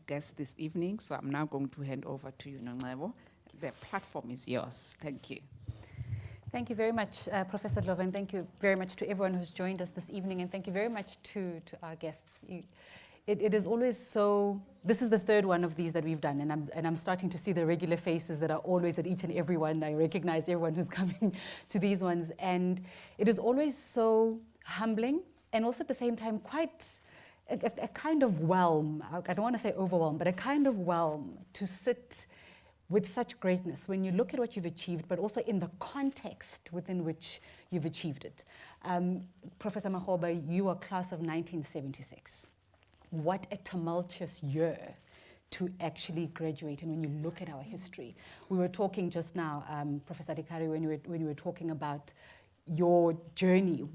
guest this evening. So I'm now going to hand over to you, Nonqebo. The platform is yours. Thank you. Thank you very much, Professor Dlovu, and thank you very much to everyone who's joined us this evening, and thank you very much to our guests. It is always so, this is the third one of these that we've done, and I'm starting to see the regular faces that are always at each and every one. I recognize everyone who's coming to these ones, and it is always so humbling, and also at the same time quite a kind of whelm. I don't want to say overwhelm, but a kind of whelm to sit with such greatness when you look at what you've achieved, but also in the context within which you've achieved it. Professor Makgoba, you are class of 1976. What a tumultuous year to actually graduate. And when you look at our history, we were talking just now, Professor Adhikari, when you were talking about your journey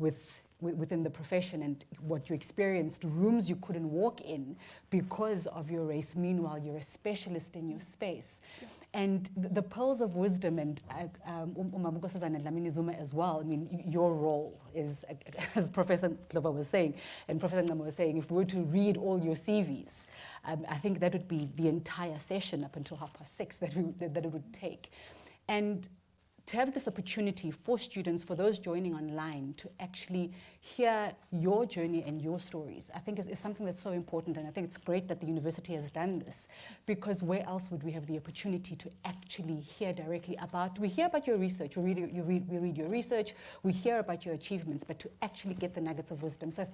within the profession and what you experienced, rooms you couldn't walk in because of your race. Meanwhile, you're a specialist in your space. Yeah. And the pearls of wisdom, and Dlamini Zuma as well, I mean, your role is, as Professor Dlovu was saying, and Professor Ngama was saying, if we were to read all your CVs, I think that would be the entire session up until 6:30 that it would take. And to have this opportunity for students, for those joining online, to actually hear your journey and your stories, I think is something that's so important. And I think it's great that the university has done this, because where else would we have the opportunity to actually hear directly about, we hear about your research, we read your research, we hear about your achievements, but to actually get the nuggets of wisdom. So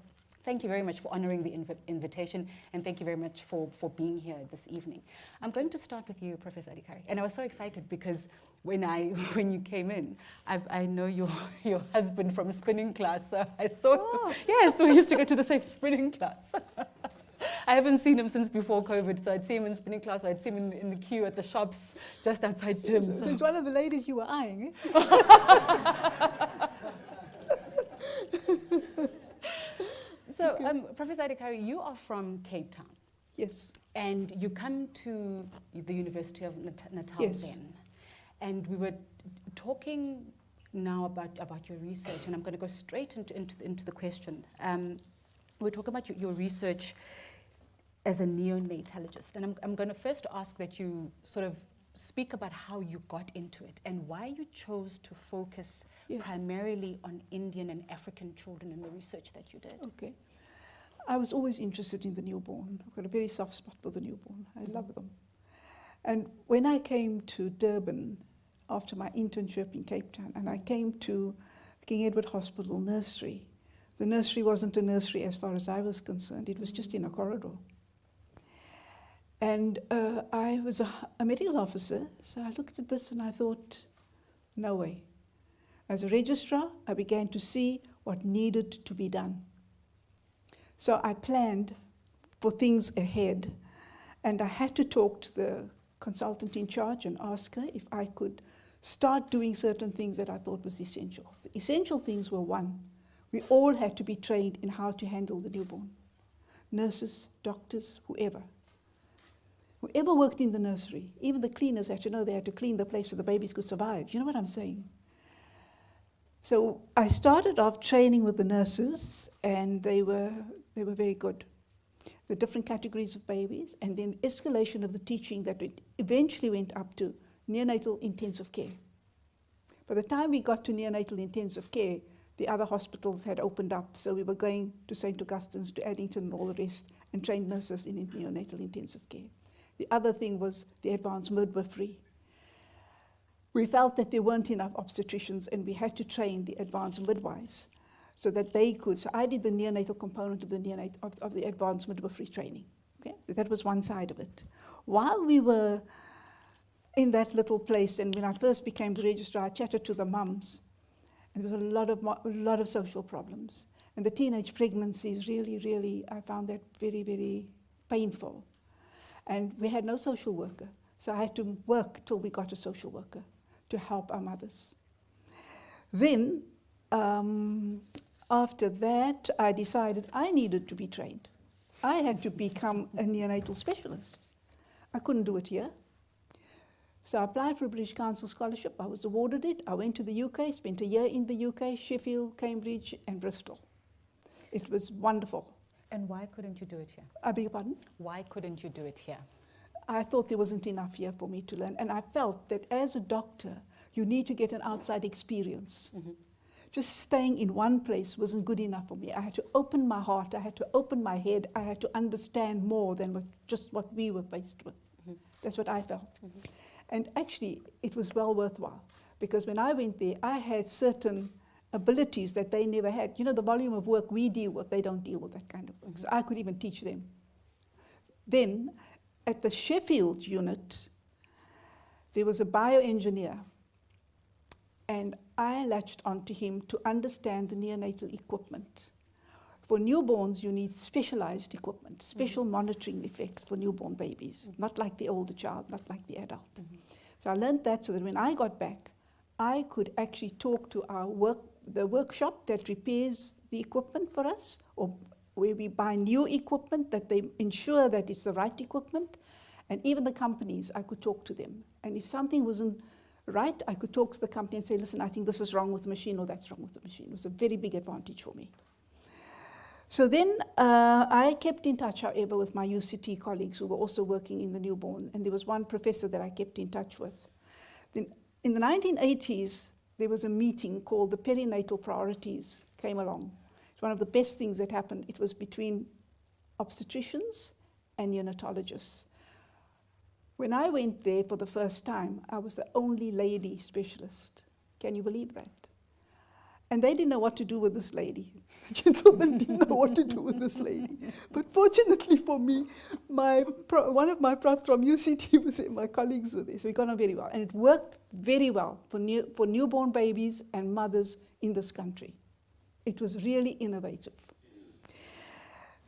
thank you very much for honoring the invitation, and thank you very much for being here this evening. I'm going to start with you, Professor Adhikari. And I was so excited because when you came in, I know your husband from spinning class, so I saw, yes, we used to go to the same spinning class. I haven't seen him since before COVID, so I'd see him in spinning class, or I'd see him in the queue at the shops just outside gyms. So it's one of the ladies you were eyeing, eh? So, Professor Adhikari, you are from Cape Town. Yes. And you come to the University of Natal then. And we were talking now about your research, and I'm going to go straight into the question. We're talking about your research as a neonatalist, and I'm going to first ask that you sort of speak about how you got into it and why you chose to focus primarily on Indian and African children in the research that you did. Okay. I was always interested in the newborn. I've got a very soft spot for the newborn. I love them. And when I came to Durban after my internship in Cape Town, and I came to King Edward Hospital nursery, the nursery wasn't a nursery as far as I was concerned. It was just in a corridor. And I was a medical officer, so I looked at this and I thought, no way. As a registrar, I began to see what needed to be done. So I planned for things ahead, and I had to talk to the consultant in charge and ask her if I could start doing certain things that I thought was essential. The essential things were, one, we all had to be trained in how to handle the newborn. Nurses, doctors, whoever. Whoever worked in the nursery, even the cleaners had to know they had to clean the place so the babies could survive. You know what I'm saying? So I started off training with the nurses, and they were very good. The different categories of babies, and then escalation of the teaching that it eventually went up to neonatal intensive care. By the time we got to neonatal intensive care, the other hospitals had opened up, so we were going to St. Augustine's, to Addington and all the rest, and trained nurses in neonatal intensive care. The other thing was the advanced midwifery. We felt that there weren't enough obstetricians, and we had to train the advanced midwives so that they could. So I did the neonatal component of the advanced midwifery training. Okay, so that was one side of it. While we were in that little place, and when I first became the registrar, I chatted to the mums, and there was a lot of social problems, and the teenage pregnancies really, I found that very, very painful, and we had no social worker, so I had to work till we got a social worker to help our mothers. Then, after that, I decided I needed to be trained. I had to become a neonatal specialist. I couldn't do it here. So I applied for a British Council scholarship. I was awarded it. I went to the UK, spent a year in the UK, Sheffield, Cambridge, and Bristol. It was wonderful. And why couldn't you do it here? I beg your pardon? Why couldn't you do it here? I thought there wasn't enough here for me to learn. And I felt that as a doctor, you need to get an outside experience. Just staying in one place wasn't good enough for me. I had to open my heart, I had to open my head, I had to understand more than just what we were faced with. That's what I felt. And actually, it was well worthwhile, because when I went there, I had certain abilities that they never had. You know, the volume of work we deal with, they don't deal with that kind of work. So I could even teach them. Then, at the Sheffield unit, there was a bioengineer, and I latched onto him to understand the neonatal equipment. For newborns, you need specialized equipment, special monitoring effects for newborn babies, not like the older child, not like the adult. So I learned that so that when I got back, I could actually talk to the workshop that repairs the equipment for us, or where we buy new equipment, that they ensure that it's the right equipment. And even the companies, I could talk to them. And if something wasn't right, I could talk to the company and say, listen, I think this is wrong with the machine, or that's wrong with the machine. It was a very big advantage for me. So then I kept in touch, however, with my UCT colleagues who were also working in the newborn. And there was one professor that I kept in touch with. Then in the 1980s, there was a meeting called the Perinatal Priorities came along. It's one of the best things that happened. It was between obstetricians and neonatologists. When I went there for the first time, I was the only lady specialist. Can you believe that? And they didn't know what to do with this lady. The gentlemen didn't know what to do with this lady. But fortunately for me, one of my profs from UCT was there, my colleagues were there, so we got on very well. And it worked very well for newborn babies and mothers in this country. It was really innovative.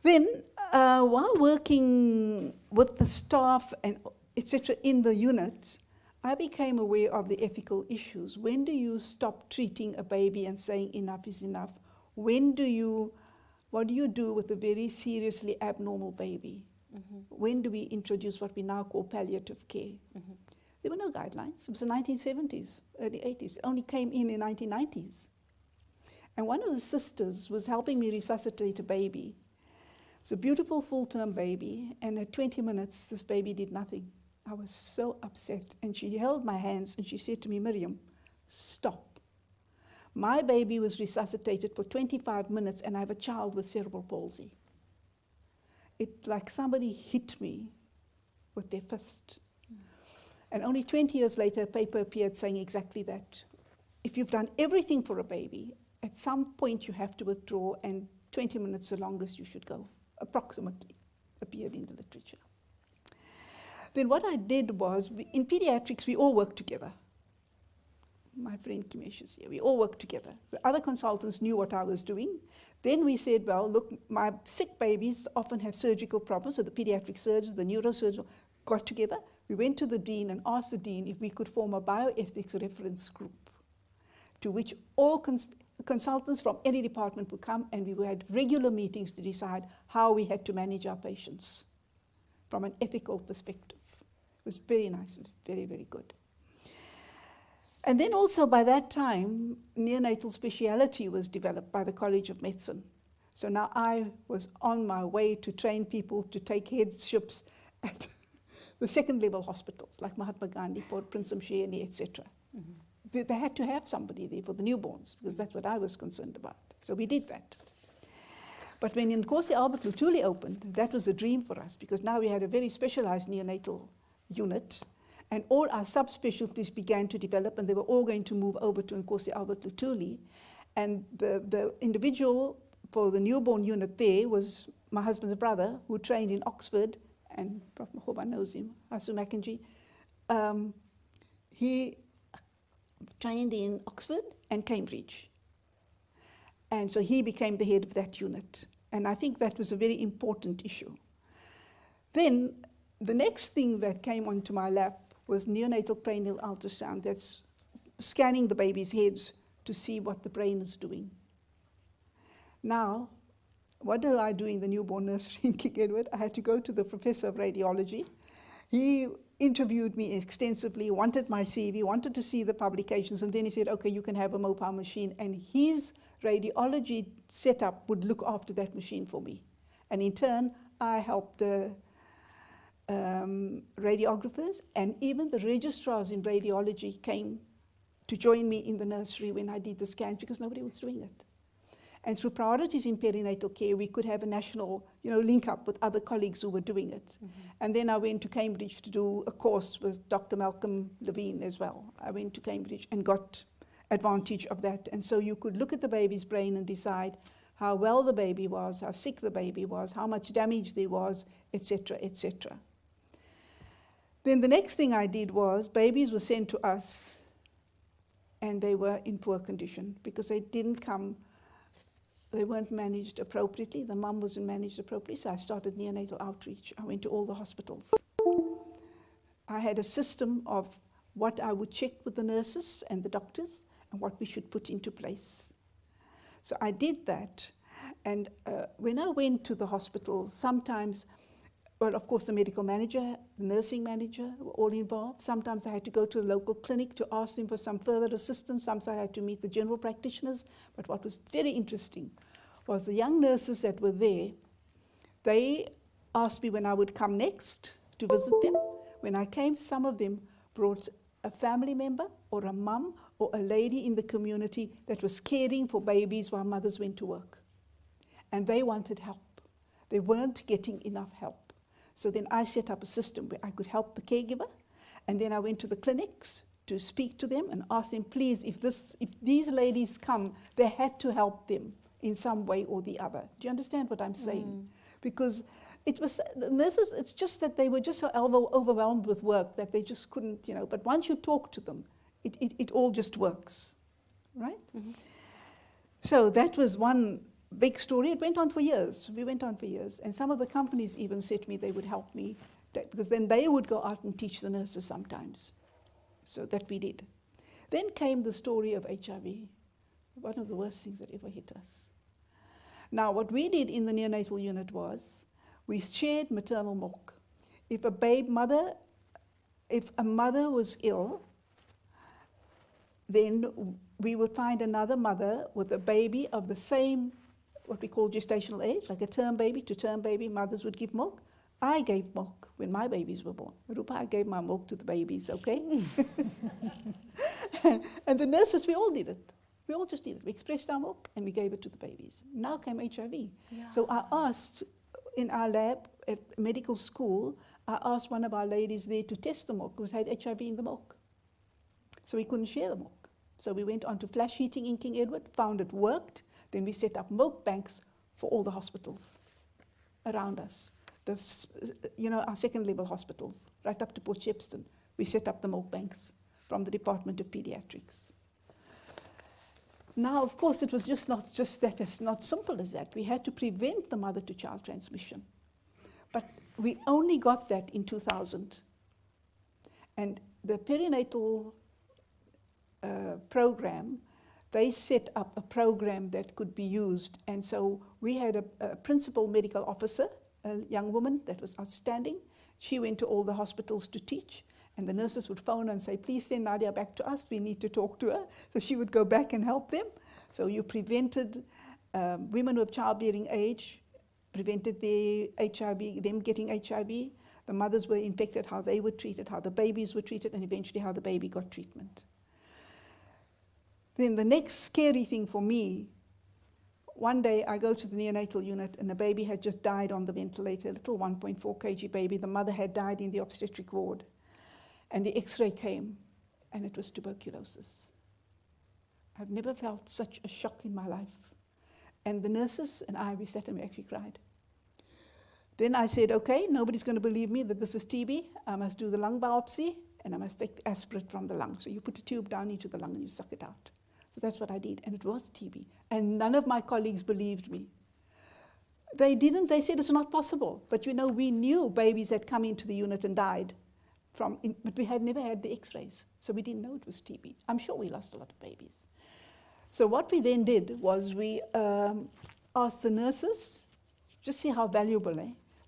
Then, while working with the staff and etc. in the unit, I became aware of the ethical issues. When do you stop treating a baby and saying enough is enough? What do you do with a very seriously abnormal baby? When do we introduce what we now call palliative care? There were no guidelines. It was the 1970s, early 80s. It only came in 1990s. And one of the sisters was helping me resuscitate a baby. It was a beautiful full-term baby, and at 20 minutes, this baby did nothing. I was so upset, and she held my hands and she said to me, Miriam, stop. My baby was resuscitated for 25 minutes and I have a child with cerebral palsy. It's like somebody hit me with their fist. And only 20 years later, a paper appeared saying exactly that. If you've done everything for a baby, at some point you have to withdraw, and 20 minutes the longest you should go, approximately, appeared in the literature. Then what I did was, in pediatrics, we all work together. My friend Kimesh is here. We all worked together. The other consultants knew what I was doing. Then we said, well, look, my sick babies often have surgical problems, so the pediatric surgeons, the neurosurgeon got together. We went to the dean and asked the dean if we could form a bioethics reference group, to which all consultants from any department would come, and we had regular meetings to decide how we had to manage our patients from an ethical perspective. It was very nice. It was very, very good. And then also by that time, neonatal speciality was developed by the College of Medicine. So now I was on my way to train people to take headships at the second level hospitals, like Mahatma Gandhi, Port Prince Msheni, etc. They had to have somebody there for the newborns, because that's what I was concerned about. So we did that. But when Nkosi Albert Luthuli opened, that was a dream for us, because now we had a very specialized neonatal unit, and all our subspecialties began to develop, and they were all going to move over to Nkosi Albert Luthuli. And the individual for the newborn unit there was my husband's brother, who trained in Oxford, and Prof. Mahoba knows him, Asu Mackenzie. He trained in Oxford and Cambridge. And so he became the head of that unit. And I think that was a very important issue. Then the next thing that came onto my lap was neonatal cranial ultrasound. That's scanning the baby's heads to see what the brain is doing. Now, what do I do in the newborn nursery in King Edward? I had to go to the professor of radiology. He interviewed me extensively, wanted my CV, wanted to see the publications, and then he said, okay, you can have a mobile machine, and his radiology setup would look after that machine for me. And in turn, I helped the radiographers, and even the registrars in radiology came to join me in the nursery when I did the scans, because nobody was doing it. And through priorities in perinatal care, we could have a national, link up with other colleagues who were doing it. Mm-hmm. And then I went to Cambridge to do a course with Dr. Malcolm Levine as well. I went to Cambridge and got advantage of that. And so you could look at the baby's brain and decide how well the baby was, how sick the baby was, how much damage there was, etc., etc. Then the next thing I did was babies were sent to us and they were in poor condition because they weren't managed appropriately. The mum wasn't managed appropriately, so I started neonatal outreach. I went to all the hospitals. I had a system of what I would check with the nurses and the doctors and what we should put into place. So I did that, and when I went to the hospital, sometimes, well, of course, the medical manager, the nursing manager were all involved. Sometimes I had to go to a local clinic to ask them for some further assistance. Sometimes I had to meet the general practitioners. But what was very interesting was the young nurses that were there, they asked me when I would come next to visit them. When I came, some of them brought a family member or a mum or a lady in the community that was caring for babies while mothers went to work. And they wanted help. They weren't getting enough help. So then I set up a system where I could help the caregiver, and then I went to the clinics to speak to them and ask them, please, if these ladies come, they had to help them in some way or the other. Do you understand what I'm saying? Because it was, the nurses, it's just that they were just so overwhelmed with work that they just couldn't, but once you talk to them, it all just works, right? Mm-hmm. So that was one big story. It went on for years. We went on for years. And some of the companies even said to me they would help me, because then they would go out and teach the nurses sometimes. So that we did. Then came the story of HIV, one of the worst things that ever hit us. Now, what we did in the neonatal unit was we shared maternal milk. If a mother was ill, then we would find another mother with a baby of the same, what we call gestational age, like a term baby to term baby. Mothers would give milk. I gave milk when my babies were born. Rupa, I gave my milk to the babies, okay? And the nurses, we all did it. We all just did it. We expressed our milk and we gave it to the babies. Now came HIV. Yeah. So I asked in our lab at medical school, I asked one of our ladies there to test the milk because it had HIV in the milk. So we couldn't share the milk. So we went on to flash heating in King Edward, found it worked. Then we set up milk banks for all the hospitals around us. Our second level hospitals, right up to Port Shepstone. We set up the milk banks from the Department of Pediatrics. Now, of course, it was it's not simple as that. We had to prevent the mother-to-child transmission. But we only got that in 2000. And the perinatal program, they set up a program that could be used. And so we had a principal medical officer, a young woman that was outstanding. She went to all the hospitals to teach. And the nurses would phone and say, please send Nadia back to us. We need to talk to her. So she would go back and help them. So you prevented women of childbearing age, prevented their HIV, them getting HIV. The mothers were infected, how they were treated, how the babies were treated, and eventually how the baby got treatment. Then the next scary thing for me, one day I go to the neonatal unit and the baby had just died on the ventilator, a little 1.4 kg baby. The mother had died in the obstetric ward. And the x-ray came, and it was tuberculosis. I've never felt such a shock in my life. And the nurses and I, we sat and we actually cried. Then I said, okay, nobody's going to believe me that this is TB. I must do the lung biopsy, and I must take aspirate from the lung. So you put a tube down into the lung and you suck it out. So that's what I did, and it was TB. And none of my colleagues believed me. They didn't. They said it's not possible. But we knew babies had come into the unit and died. But we had never had the x-rays, so we didn't know it was TB. I'm sure we lost a lot of babies. So what we then did was we asked the nurses, just see how valuable,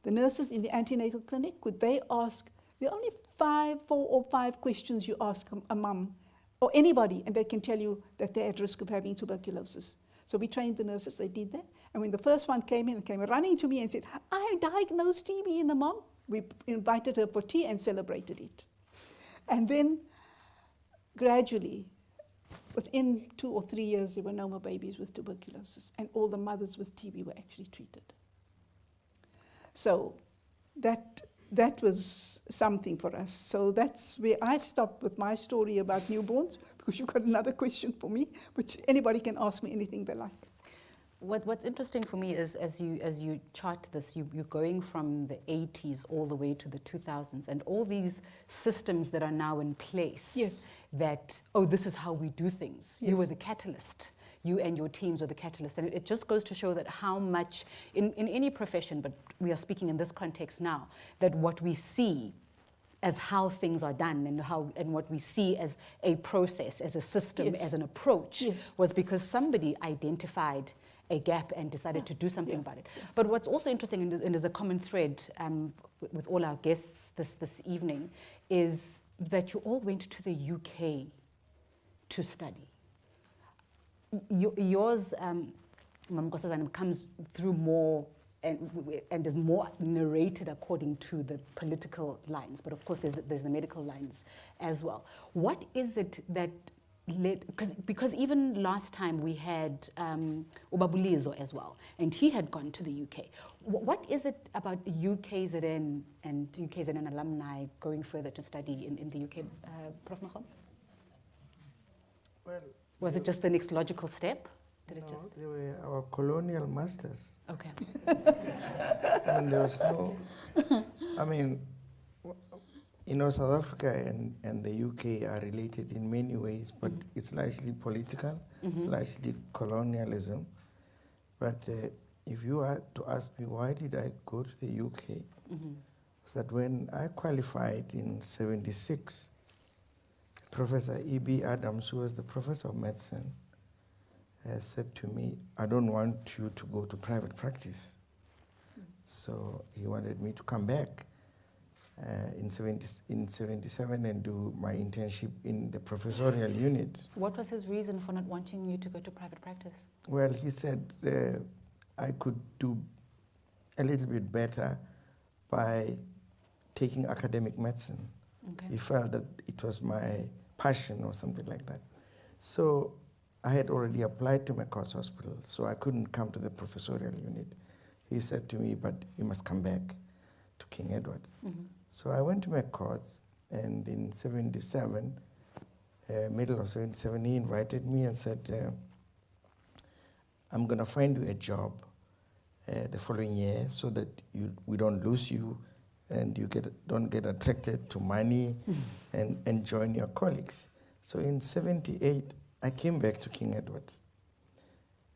the nurses in the antenatal clinic, could they ask, there are only 4 or 5 questions you ask a mum, or anybody, and they can tell you that they're at risk of having tuberculosis. So we trained the nurses, they did that. And when the first one came in and came running to me and said, I diagnosed TB in the mom, we invited her for tea and celebrated it. And then gradually, within 2 or 3 years, there were no more babies with tuberculosis, and all the mothers with TB were actually treated. So that was something for us. So that's where I've stopped with my story about newborns, because you've got another question for me, which anybody can ask me anything they like. What's interesting for me is as you chart this, you're going from the 80s all the way to the 2000s, and all these systems that are now in place. Yes. That, oh, this is how we do things. Yes. You were the catalyst. You and your teams are the catalyst. And it just goes to show that how much, in any profession, but we are speaking in this context now, that what we see as how things are done and what we see as a process, as a system, Yes. as an approach, Yes. was because somebody identified a gap and decided to do something about it. But what's also interesting, and is a common thread with all our guests this evening, is that you all went to the UK to study. Yours, Mam Nkosazana, comes through more and is more narrated according to the political lines, but of course there's the medical lines as well. What is it that led, because even last time we had Ubabulizo as well, and he had gone to the UK. What is it about UKZN and UKZN alumni going further to study in the UK, Prof. Mahom? Well, Was it just the next logical step? Did it no, just? they were our colonial masters. Okay. And there was no, I mean, you know, South Africa and the UK are related in many ways, but it's largely political, it's largely colonialism. But if you are to ask me why did I go to the UK, was that when I qualified in '76, Professor E.B. Adams, who was the professor of medicine, said to me, I don't want you to go to private practice. So he wanted me to come back in 77 and do my internship in the professorial unit. What was his reason for not wanting you to go to private practice? Well, he said I could do a little bit better by taking academic medicine. Okay. He felt that it was my passion or something like that. So I had already applied to McCourt's Hospital, so I couldn't come to the professorial unit. He said to me, but you must come back to King Edward. So I went to McCourt's, and in '77, middle of '77, he invited me and said, I'm going to find you a job the following year so that we don't lose you and you don't get attracted to money and join your colleagues. So in '78, I came back to King Edward.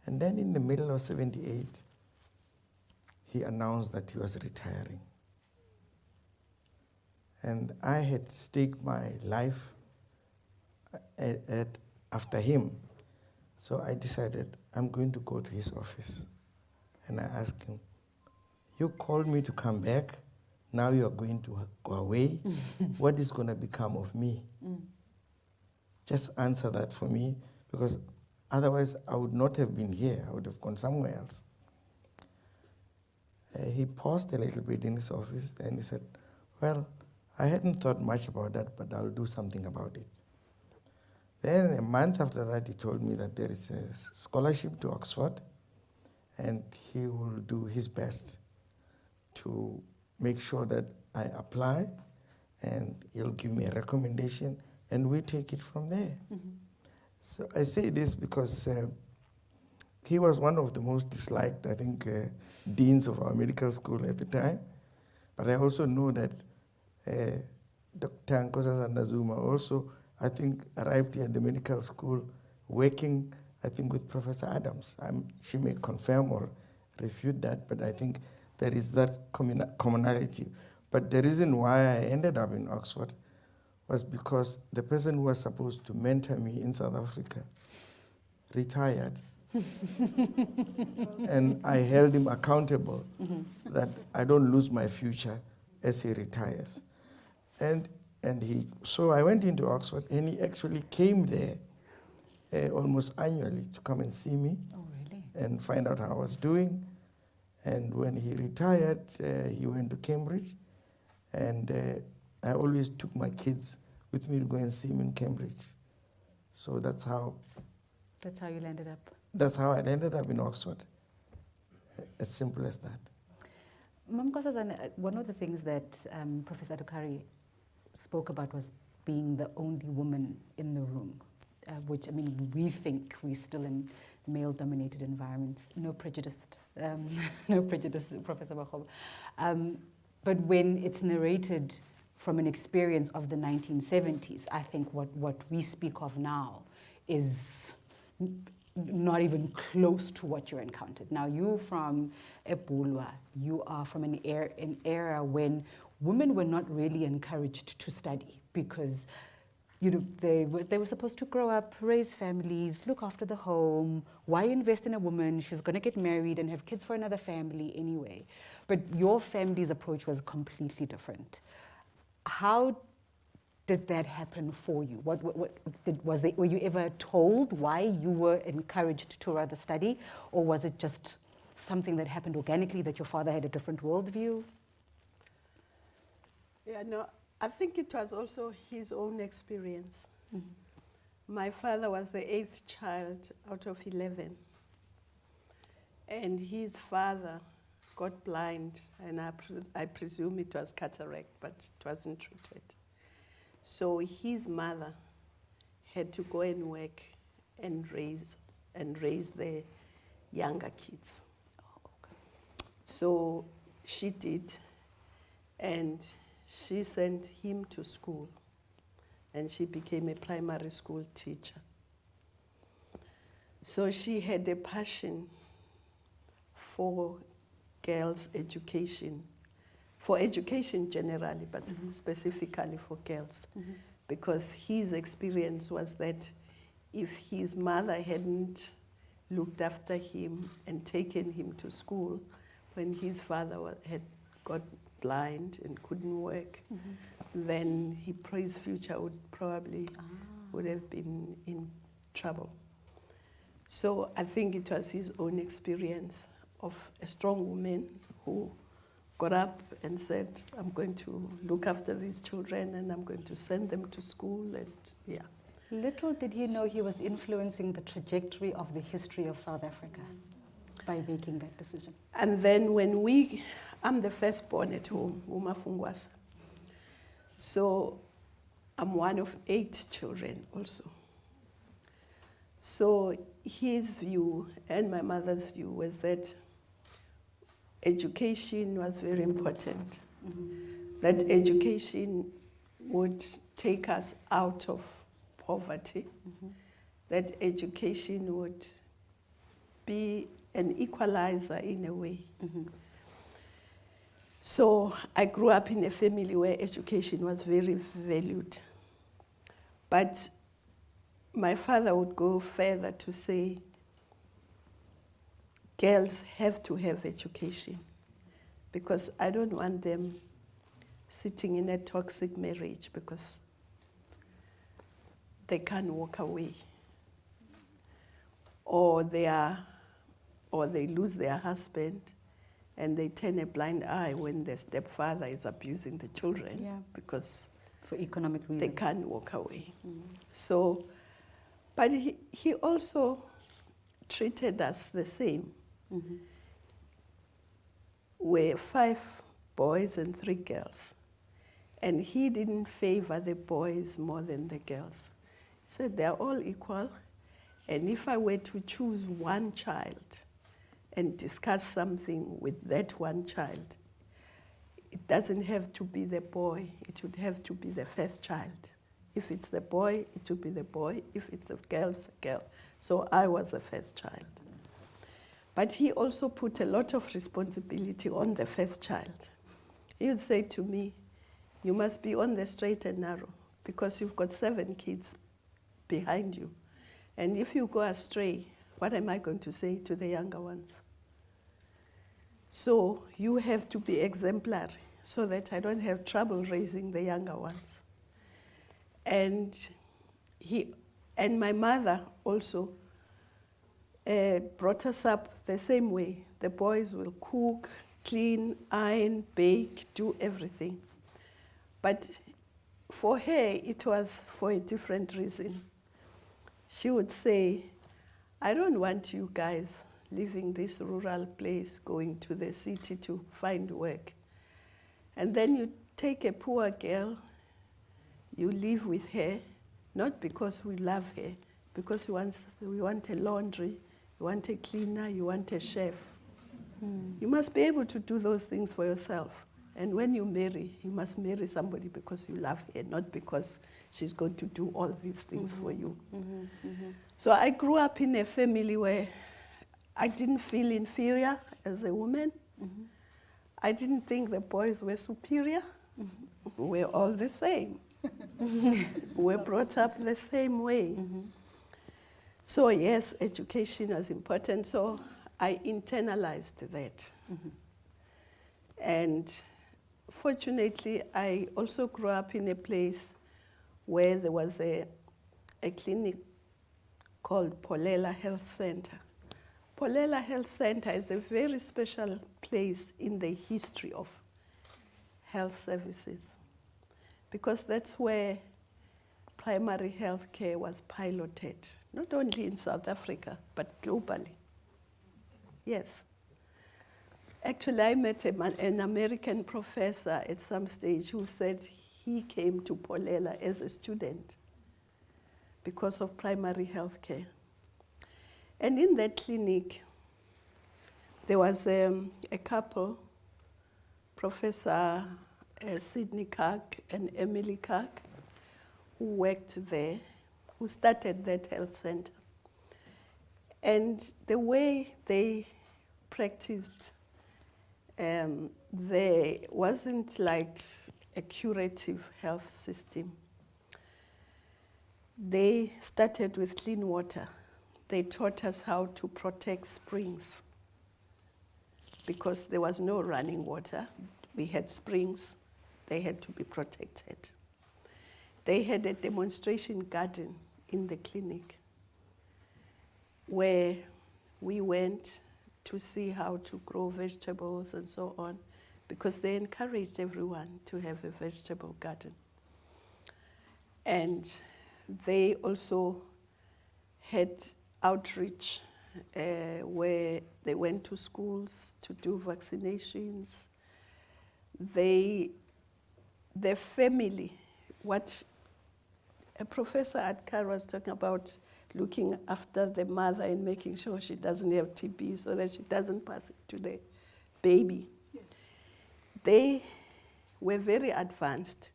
And then in the middle of '78, he announced that he was retiring. And I had staked my life after him. So I decided I'm going to go to his office. And I asked him, you called me to come back, now you are going to go away. What is going to become of me? Just answer that for me, because otherwise I would not have been here. I would have gone somewhere else. He paused a little bit in his office and he said, well, I hadn't thought much about that, but I'll do something about it. Then a month after that, he told me that there is a scholarship to Oxford, and he will do his best to make sure that I apply, and he'll give me a recommendation, and we take it from there. So I say this because he was one of the most disliked, I think, deans of our medical school at the time. But I also know that Dr. Nkosazana Zuma also, I think, arrived here at the medical school working, I think, with Professor Adams. She may confirm or refute that, but I think there is that commonality. But the reason why I ended up in Oxford was because the person who was supposed to mentor me in South Africa retired. And I held him accountable that I don't lose my future as he retires. So I went into Oxford, and he actually came there almost annually to come and see me. Oh, really? and find out how I was doing. And when he retired, he went to Cambridge, and I always took my kids with me to go and see him in Cambridge. So that's how you landed up. That's how I ended up in Oxford. As simple as that. Mam Nkosazana, one of the things that Professor Adukari spoke about was being the only woman in the room, which, I mean, we think we're still in male-dominated environments. No prejudice, no prejudice, Professor Makgoba. But when it's narrated from an experience of the 1970s, I think what we speak of now is not even close to what you encountered. Now, you from Epulwa, you are from an era when women were not really encouraged to study because they were supposed to grow up, raise families, look after the home. Why invest in a woman? She's going to get married and have kids for another family anyway. But your family's approach was completely different. How did that happen for you? Were you ever told why you were encouraged to rather study, or was it just something that happened organically, that your father had a different worldview? Yeah, no, I think it was also his own experience. Mm-hmm. My father was the 8th child out of 11. And his father got blind, and I presume it was cataract, but it wasn't treated. So his mother had to go and work and raise the younger kids. Oh, okay. So she did, and she sent him to school, and she became a primary school teacher. So she had a passion for girls' education, for education generally, but mm-hmm. specifically for girls, mm-hmm. because his experience was that if his mother hadn't looked after him and taken him to school when his father had got blind and couldn't work, mm-hmm. then his future would have been in trouble. So I think it was his own experience of a strong woman who got up and said, I'm going to look after these children and I'm going to send them to school, and yeah. Little did he know he was influencing the trajectory of the history of South Africa by making that decision. And then I'm the firstborn at home, Umafungwasa. So I'm one of 8 children also. So his view and my mother's view was that education was very important. Mm-hmm. That education would take us out of poverty. Mm-hmm. That education would be an equalizer in a way. Mm-hmm. So I grew up in a family where education was very valued. But my father would go further to say, girls have to have education because I don't want them sitting in a toxic marriage because they can't walk away, or they lose their husband and they turn a blind eye when the stepfather is abusing the children because for economic reasons they can't walk away. Mm. So, but he also treated us the same. Mm-hmm. We're 5 boys and 3 girls. And he didn't favor the boys more than the girls. He said they're all equal. And if I were to choose one child and discuss something with that one child, it doesn't have to be the boy, it would have to be the first child. If it's the boy, it would be the boy. If it's the girl, it's a girl. So I was the first child. But he also put a lot of responsibility on the first child. He would say to me, you must be on the straight and narrow because you've got 7 kids behind you. And if you go astray, what am I going to say to the younger ones? So you have to be exemplary so that I don't have trouble raising the younger ones. And my mother also brought us up the same way. The boys will cook, clean, iron, bake, do everything. But for her, it was for a different reason. She would say, I don't want you guys leaving this rural place, going to the city to find work. And then you take a poor girl, you live with her, not because we love her, because we want a laundry, you want a cleaner, you want a chef. You must be able to do those things for yourself. And when you marry, you must marry somebody because you love her, not because she's going to do all these things for you. So I grew up in a family where I didn't feel inferior as a woman. I didn't think the boys were superior. We're all the same. We're brought up the same way. So yes, education was important. So I internalized that. And fortunately, I also grew up in a place where there was a clinic called Polela Health Center. Polela Health Center is a very special place in the history of health services, because that's where primary health care was piloted, not only in South Africa, but globally. Yes. Actually, I met an American professor at some stage who said he came to Polela as a student because of primary health care. And in that clinic, there was a couple, Professor Sidney Kirk and Emily Kirk, who worked there, who started that health center. And the way they practiced there wasn't like a curative health system. They started with clean water. They taught us how to protect springs because there was no running water. We had springs. They had to be protected. They had a demonstration garden in the clinic where we went to see how to grow vegetables and so on, because they encouraged everyone to have a vegetable garden. And they also had outreach where they went to schools to do vaccinations. The family, what a professor at Kara was talking about, looking after the mother and making sure she doesn't have TB so that she doesn't pass it to the baby. Yeah. They were very advanced.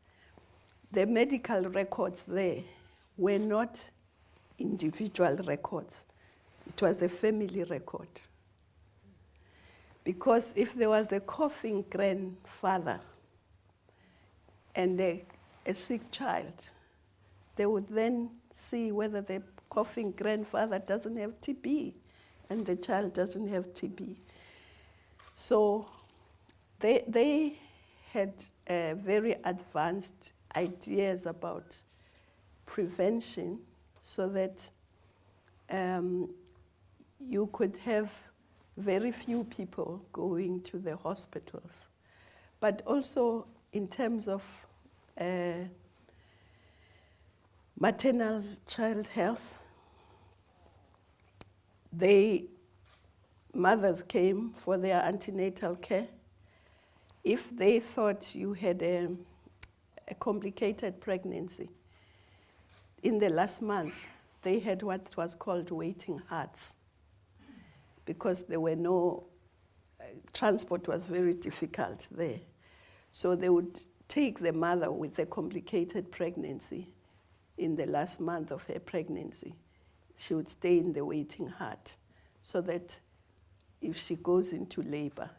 The medical records there were not individual records. It was a family record. Because if there was a coughing grandfather and a sick child, they would then see whether the coughing grandfather doesn't have TB and the child doesn't have TB. So they had very advanced ideas about prevention so that you could have very few people going to the hospitals. But also in terms of maternal child health, mothers came for their antenatal care. If they thought you had a complicated pregnancy, in the last month, they had what was called waiting hearts, because there were no, transport was very difficult there. So they would take the mother with a complicated pregnancy in the last month of her pregnancy. She would stay in the waiting heart so that if she goes into labor,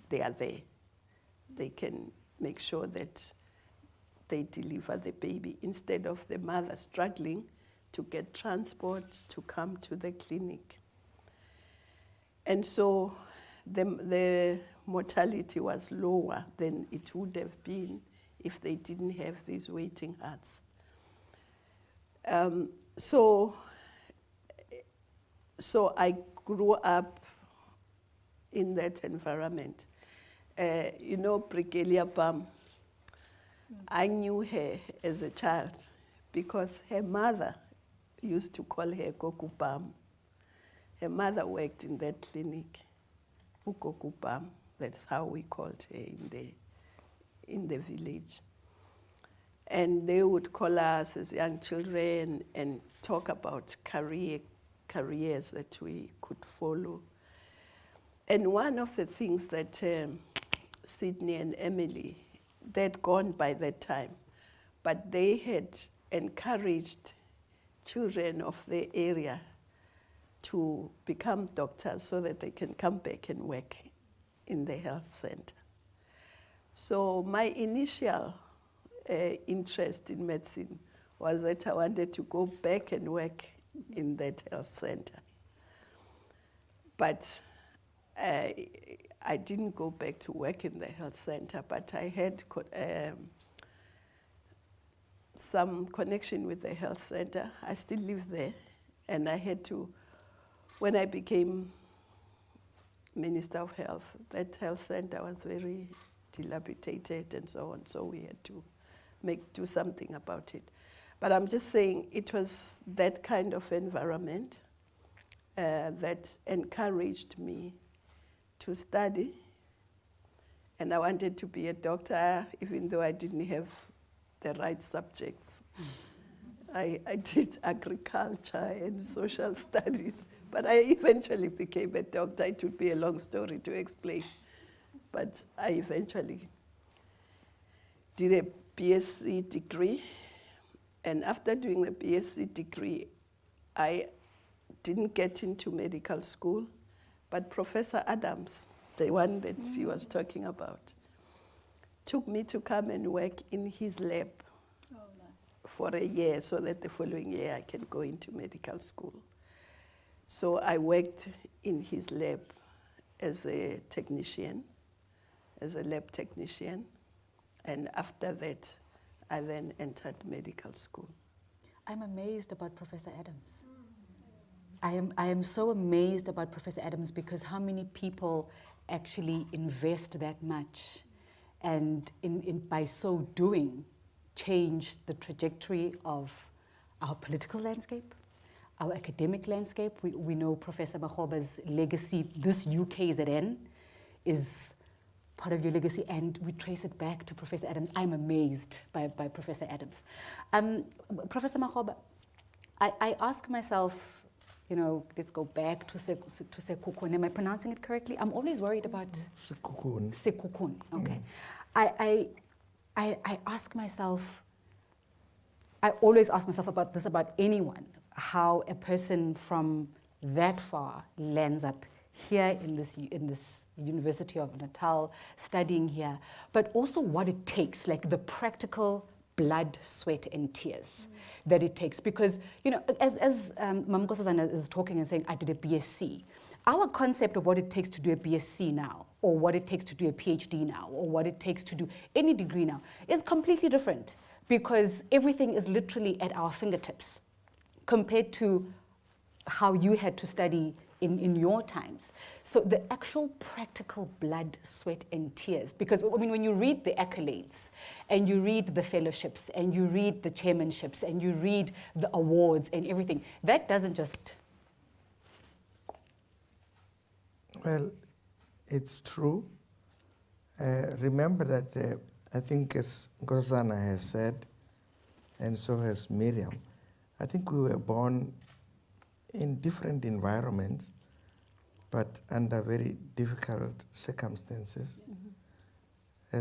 they are there. They can make sure that they deliver the baby instead of the mother struggling to get transport to come to the clinic. And so the mortality was lower than it would have been if they didn't have these waiting hearts. So So I grew up in that environment. You know, Brigelia Bam, I knew her as a child because her mother used to call her Goku Bam. Her mother worked in that clinic, Ugoku Bam. That's how we called her in the village. And they would call us as young children and talk about careers that we could follow. And one of the things that Sydney and Emily, they'd gone by that time, but they had encouraged children of the area to become doctors so that they can come back and work in the health center. So my initial interest in medicine was that I wanted to go back and work in that health center. But I didn't go back to work in the health center, but I had some connection with the health center. I still live there, and I had to, when I became Minister of Health, that health center was very dilapidated and so on, so we had to do something about it. But I'm just saying it was that kind of environment that encouraged me to study. And I wanted to be a doctor, even though I didn't have the right subjects. I did agriculture and social studies, but I eventually became a doctor. It would be a long story to explain. But I eventually did a BSc degree. And after doing the BSc degree, I didn't get into medical school, but Professor Adams, the one that she was talking about, took me to come and work in his lab for a year so that the following year I can go into medical school. So I worked in his lab as a technician, as a lab technician, and after that, I then entered medical school. I'm amazed about Professor Adams. I am so amazed about Professor Adams because how many people actually invest that much and by so doing change the trajectory of our political landscape, our academic landscape. We know Professor Makgoba's legacy, this UKZN is part of your legacy, and we trace it back to Professor Adams. I'm amazed by Professor Adams. Professor Makgoba, I ask myself, you know, let's go back to Sekukun. Am I pronouncing it correctly? I'm always worried about Sekukun. Sekukun, okay. I ask myself, I always ask myself about this about anyone, how a person from that far lands up here in this University of Natal, studying here, but also what it takes, like the practical blood, sweat, and tears that it takes. Because, you know, as Mam Nkosazana is talking and saying, I did a BSc, our concept of what it takes to do a BSc now, or what it takes to do a PhD now, or what it takes to do any degree now, is completely different, because everything is literally at our fingertips compared to how you had to study in your times. So the actual practical blood, sweat, and tears, because I mean, when you read the accolades, and you read the fellowships, and you read the chairmanships, and you read the awards and everything, that doesn't just... Well, it's true. Remember that I think, as Nkosazana has said, and so has Miriam, I think we were born in different environments, but under very difficult circumstances.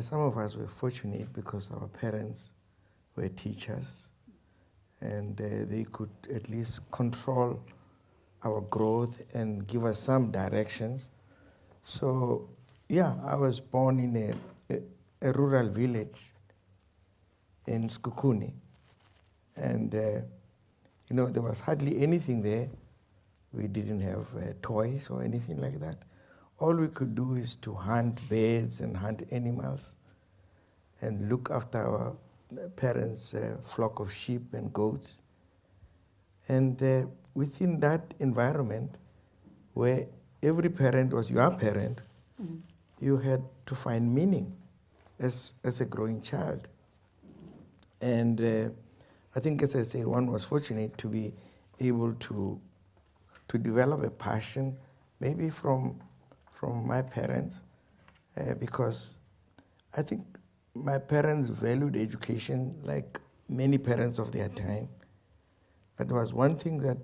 Some of us were fortunate because our parents were teachers, and they could at least control our growth and give us some directions. So, yeah, I was born in a rural village in Sekukuni, and you know, there was hardly anything there. We didn't have toys or anything like that. All we could do is to hunt birds and hunt animals and look after our parents' flock of sheep and goats. And within that environment, where every parent was your parent, you had to find meaning as a growing child. And I think, as I say, one was fortunate to be able to develop a passion, maybe from my parents, because I think my parents valued education like many parents of their time. But there was one thing that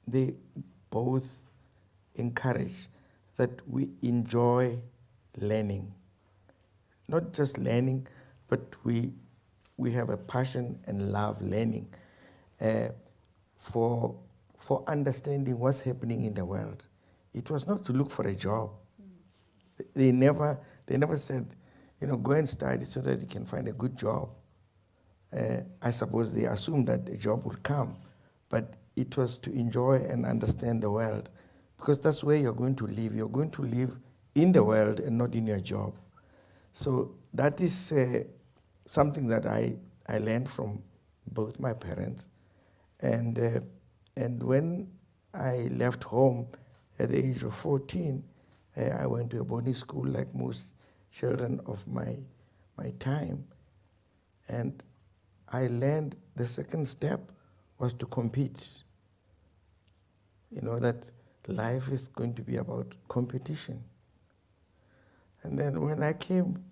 they both encouraged, that we enjoy learning. Not just learning, but we have a passion and love learning for understanding what's happening in the world. It was not to look for a job. They never said, go and study so that you can find a good job. I suppose they assumed that a job would come, but it was to enjoy and understand the world, because that's where you're going to live. You're going to live in the world and not in your job. So that is something that I learned from both my parents. And when I left home at the age of 14, I went to a boarding school like most children of my time. And I learned the second step was to compete. That life is going to be about competition. And then when I came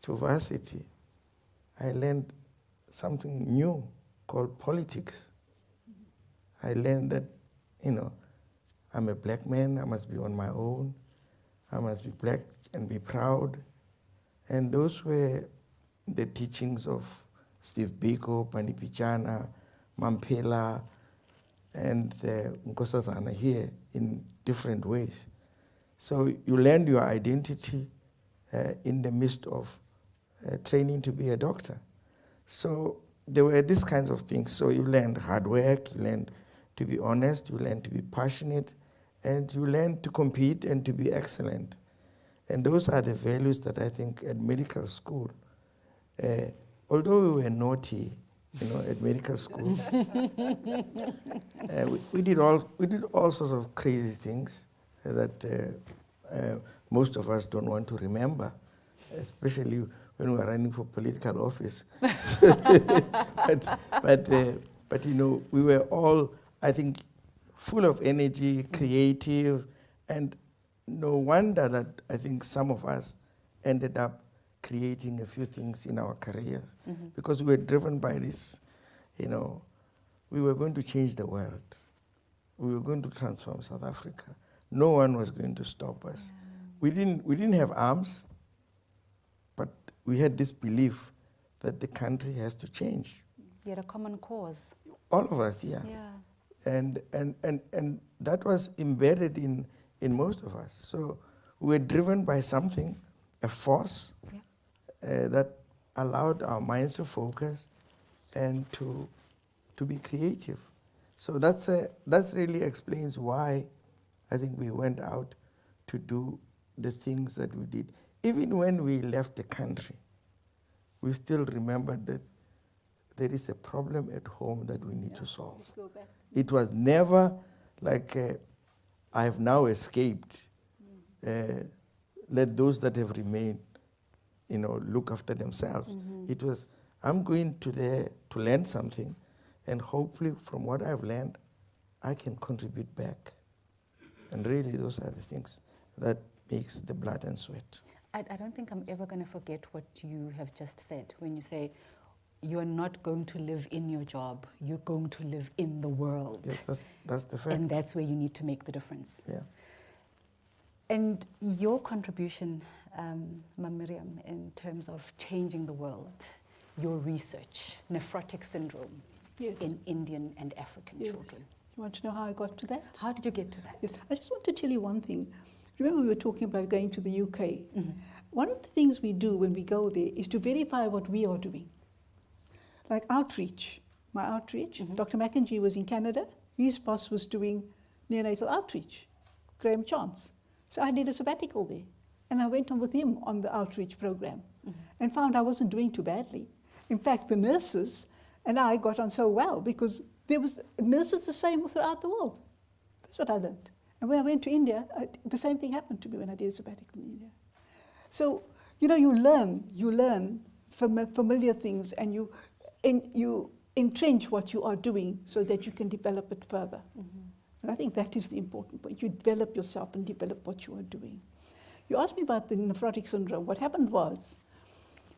to varsity, I learned something new called politics. I learned that, I'm a black man, I must be on my own, I must be black and be proud. And those were the teachings of Steve Biko, Panipichana, Mampela, and Nkosazana here in different ways. So you learned your identity in the midst of training to be a doctor. So there were these kinds of things. So you learned hard work, you learned to be honest, you learned to be passionate, and you learned to compete and to be excellent. And those are the values that I think at medical school, although we were naughty, at medical school, we did all sorts of crazy things that most of us don't want to remember, especially when we were running for political office. but we were all, I think, full of energy, creative, and no wonder that I think some of us ended up creating a few things in our careers, because we were driven by this, we were going to change the world. We were going to transform South Africa. No one was going to stop us. We didn't have arms, but we had this belief that the country has to change. You had a common cause. All of us, yeah. And that was embedded in most of us. So we were driven by something, a force, that allowed our minds to focus and to be creative. So that's really explains why I think we went out to do the things that we did. Even when we left the country, we still remembered that there is a problem at home that we need to solve. Let's go back. It was never like, I have now escaped. Let those that have remained, look after themselves. It was, I'm going to there to learn something, and hopefully from what I've learned, I can contribute back. And really those are the things that makes the blood and sweat. I don't think I'm ever going to forget what you have just said when you say, you're not going to live in your job, you're going to live in the world. Yes, that's the fact. And that's where you need to make the difference. Yeah. And your contribution, Mam Miriam, in terms of changing the world, your research, nephrotic syndrome in Indian and African children. You want to know how I got to that? How did you get to that? Yes, I just want to tell you one thing. Remember we were talking about going to the UK? One of the things we do when we go there is to verify what we are doing. Like outreach, my outreach. Dr. McKenzie was in Canada. His boss was doing neonatal outreach, Graham Chance. So I did a sabbatical there. And I went on with him on the outreach program and found I wasn't doing too badly. In fact, the nurses and I got on so well because there was nurses the same throughout the world. That's what I learned. And when I went to India, the same thing happened to me when I did a sabbatical in India. So, you know, you learn familiar things, and you entrench what you are doing so that you can develop it further. And I think that is the important point. You develop yourself and develop what you are doing. You asked me about the nephrotic syndrome. What happened was,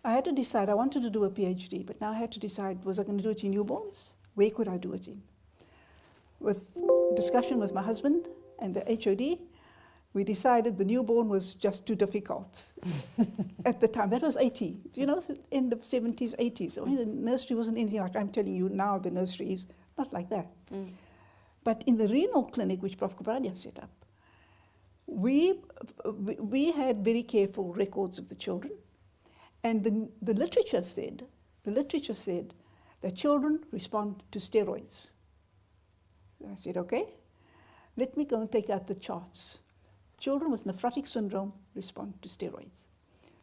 I had to decide, I wanted to do a PhD, but now I had to decide, was I going to do it in newborns? Where could I do it in? With discussion with my husband and the HOD, we decided the newborn was just too difficult at the time. That was 80, you know, end of 70s, 80s. I mean, the nursery wasn't anything like I'm telling you now the nursery is, not like that. But in the renal clinic, which Prof. Kubradia set up, we had very careful records of the children. And the literature said that children respond to steroids. I said, okay, let me go and take out the charts. Children with nephrotic syndrome respond to steroids.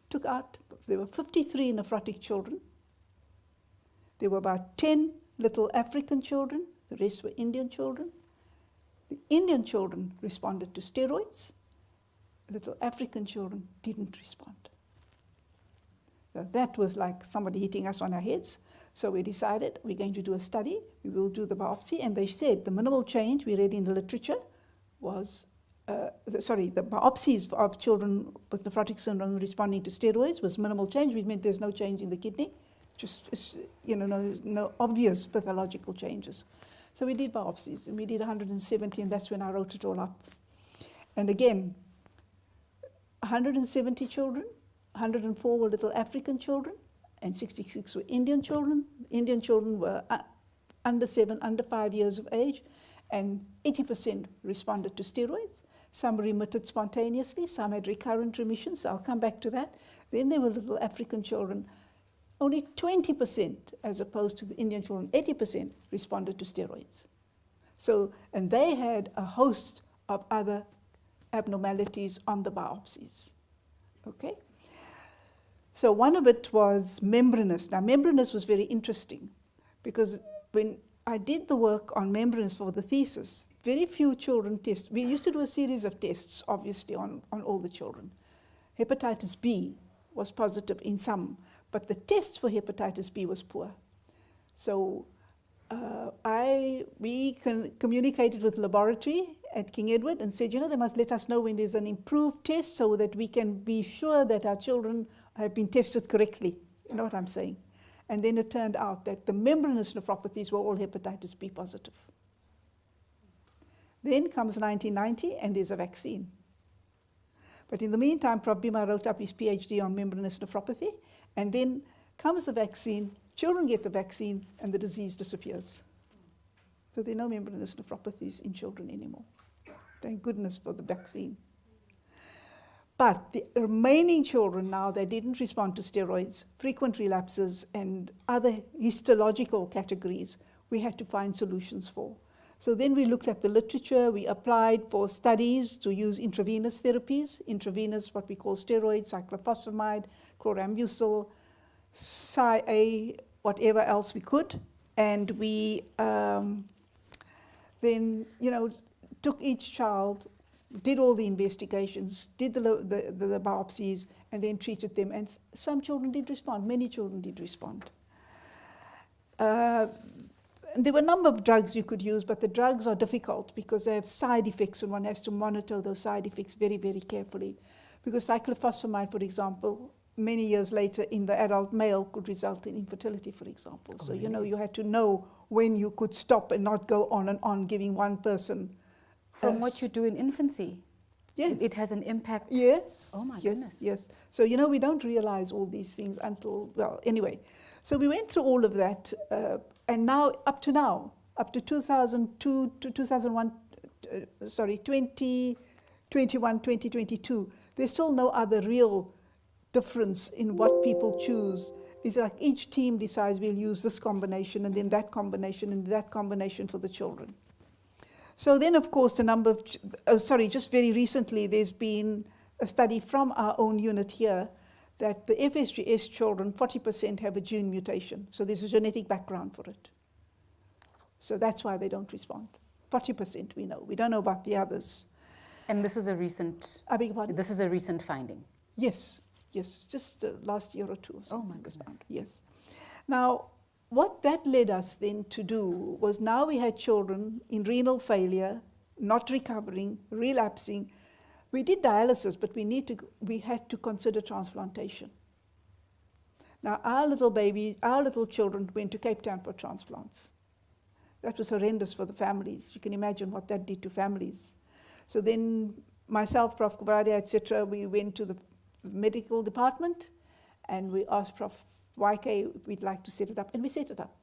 Took out, there were 53 nephrotic children. There were about 10 little African children. The rest were Indian children. The Indian children responded to steroids. Little African children didn't respond. So that was like somebody hitting us on our heads. So we decided we're going to do a study. We will do the biopsy. And they said the minimal change we read in the literature was, the biopsies of children with nephrotic syndrome responding to steroids was minimal change, which meant there's no change in the kidney, just, you know, no obvious pathological changes. So we did biopsies, and we did 170, and that's when I wrote it all up. And again, 170 children, 104 were little African children, and 66 were Indian children. Indian children were under 7, under 5 years of age, and 80% responded to steroids. Some remitted spontaneously, some had recurrent remissions, so I'll come back to that. Then there were little African children. Only 20%, as opposed to the Indian children, 80% responded to steroids. So, and they had a host of other abnormalities on the biopsies, okay? So one of it was membranous. Now, membranous was very interesting because when I did the work on membranous for the thesis, very few children test. We used to do a series of tests, obviously, on all the children. Hepatitis B was positive in some, but the test for hepatitis B was poor. So we communicated with the laboratory at King Edward and said, you know, they must let us know when there's an improved test so that we can be sure that our children have been tested correctly. You know what I'm saying? And then it turned out that the membranous nephropathies were all hepatitis B positive. Then comes 1990, and there's a vaccine. But in the meantime, Prof. Bima wrote up his PhD on membranous nephropathy, and then comes the vaccine, children get the vaccine, and the disease disappears. So there are no membranous nephropathies in children anymore. Thank goodness for the vaccine. But the remaining children now, they didn't respond to steroids, frequent relapses, and other histological categories we had to find solutions for. So then we looked at the literature, we applied for studies to use intravenous therapies, intravenous what we call steroids, cyclophosphamide, chlorambucil, Psi-A, whatever else we could. And we then, you know, took each child, did all the investigations, did the biopsies, and then treated them. And some children did respond, many children did respond. There were a number of drugs you could use, but the drugs are difficult because they have side effects, and one has to monitor those side effects very, very carefully. Because cyclophosphamide, for example, many years later in the adult male could result in infertility, for example. So, you know, you had to know when you could stop and not go on and on giving one person. From what you do in infancy, yes. It has an impact. Yes. Oh my yes, goodness. Yes. So, you know, we don't realize all these things until, well, anyway. So we went through all of that, and now, up to 2002 to 2001, 2021, 2022, there's still no other real difference in what people choose. It's like each team decides we'll use this combination, and then that combination, and that combination for the children. So then, of course, a number of, just very recently, there's been a study from our own unit here that the FSGS children, 40% have a gene mutation. So there's a genetic background for it. So that's why they don't respond. 40% we know. We don't know about the others. And this is a recent, I beg your pardon? this is a recent finding. Yes, yes, just last year or two. Or Oh something my was goodness. found. Yes. Now, what that led us then to do was now we had children in renal failure, not recovering, relapsing. We did dialysis, but we had to consider transplantation. Now, our little children went to Cape Town for transplants. That was horrendous for the families. You can imagine what that did to families. So then myself, Prof. Kubradia, etc., we went to the medical department and we asked Prof. YK if we'd like to set it up, and we set it up.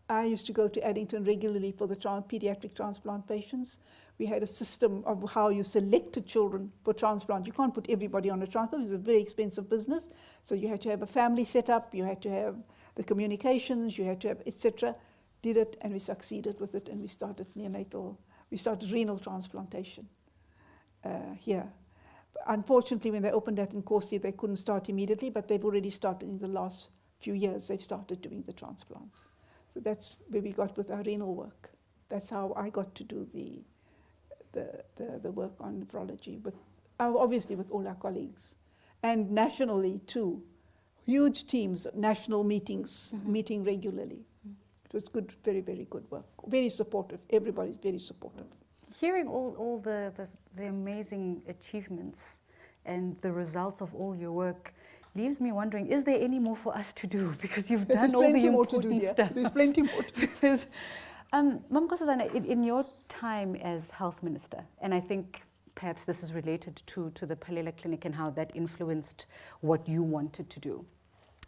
I used to go to Addington regularly for the pediatric transplant patients. We had a system of how you selected children for transplant. You can't put everybody on a transplant. It was a very expensive business. So you had to have a family set up, you had to have the communications, you had to have etc. Did it, and we succeeded with it, and we started neonatal, we started renal transplantation here. Unfortunately, when they opened that in Corsi, they couldn't start immediately, but they've already started in the last few years. They've started doing the transplants. So that's where we got with our renal work. That's how I got to do the work on nephrology, with obviously with all our colleagues. And nationally too, huge teams, national meetings, meeting regularly. It was good, very, very good work. Very supportive, everybody's very supportive. Hearing all the amazing achievements and the results of all your work leaves me wondering, is there any more for us to do? Because you've done all the important stuff. There's plenty more to do. Mam Nkosazana, in your time as health minister, and I think perhaps this is related to the Phalela Clinic and how that influenced what you wanted to do,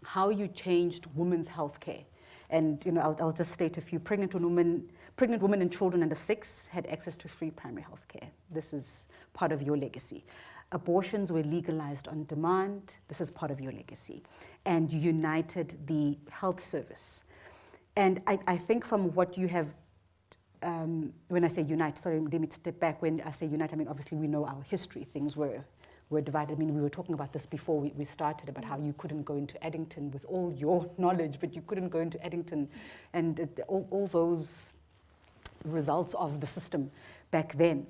how you changed women's health care. And I'll just state a few. Pregnant women and children under 6 had access to free primary health care. This is part of your legacy. Abortions were legalized on demand. This is part of your legacy. And you united the health service. And I think from what you have, when I say unite, sorry, let me step back. When I say unite, I mean, obviously we know our history. Things were divided. I mean, we were talking about this before we started, about how you couldn't go into Addington with all your knowledge, but you couldn't go into Addington, and all those results of the system back then.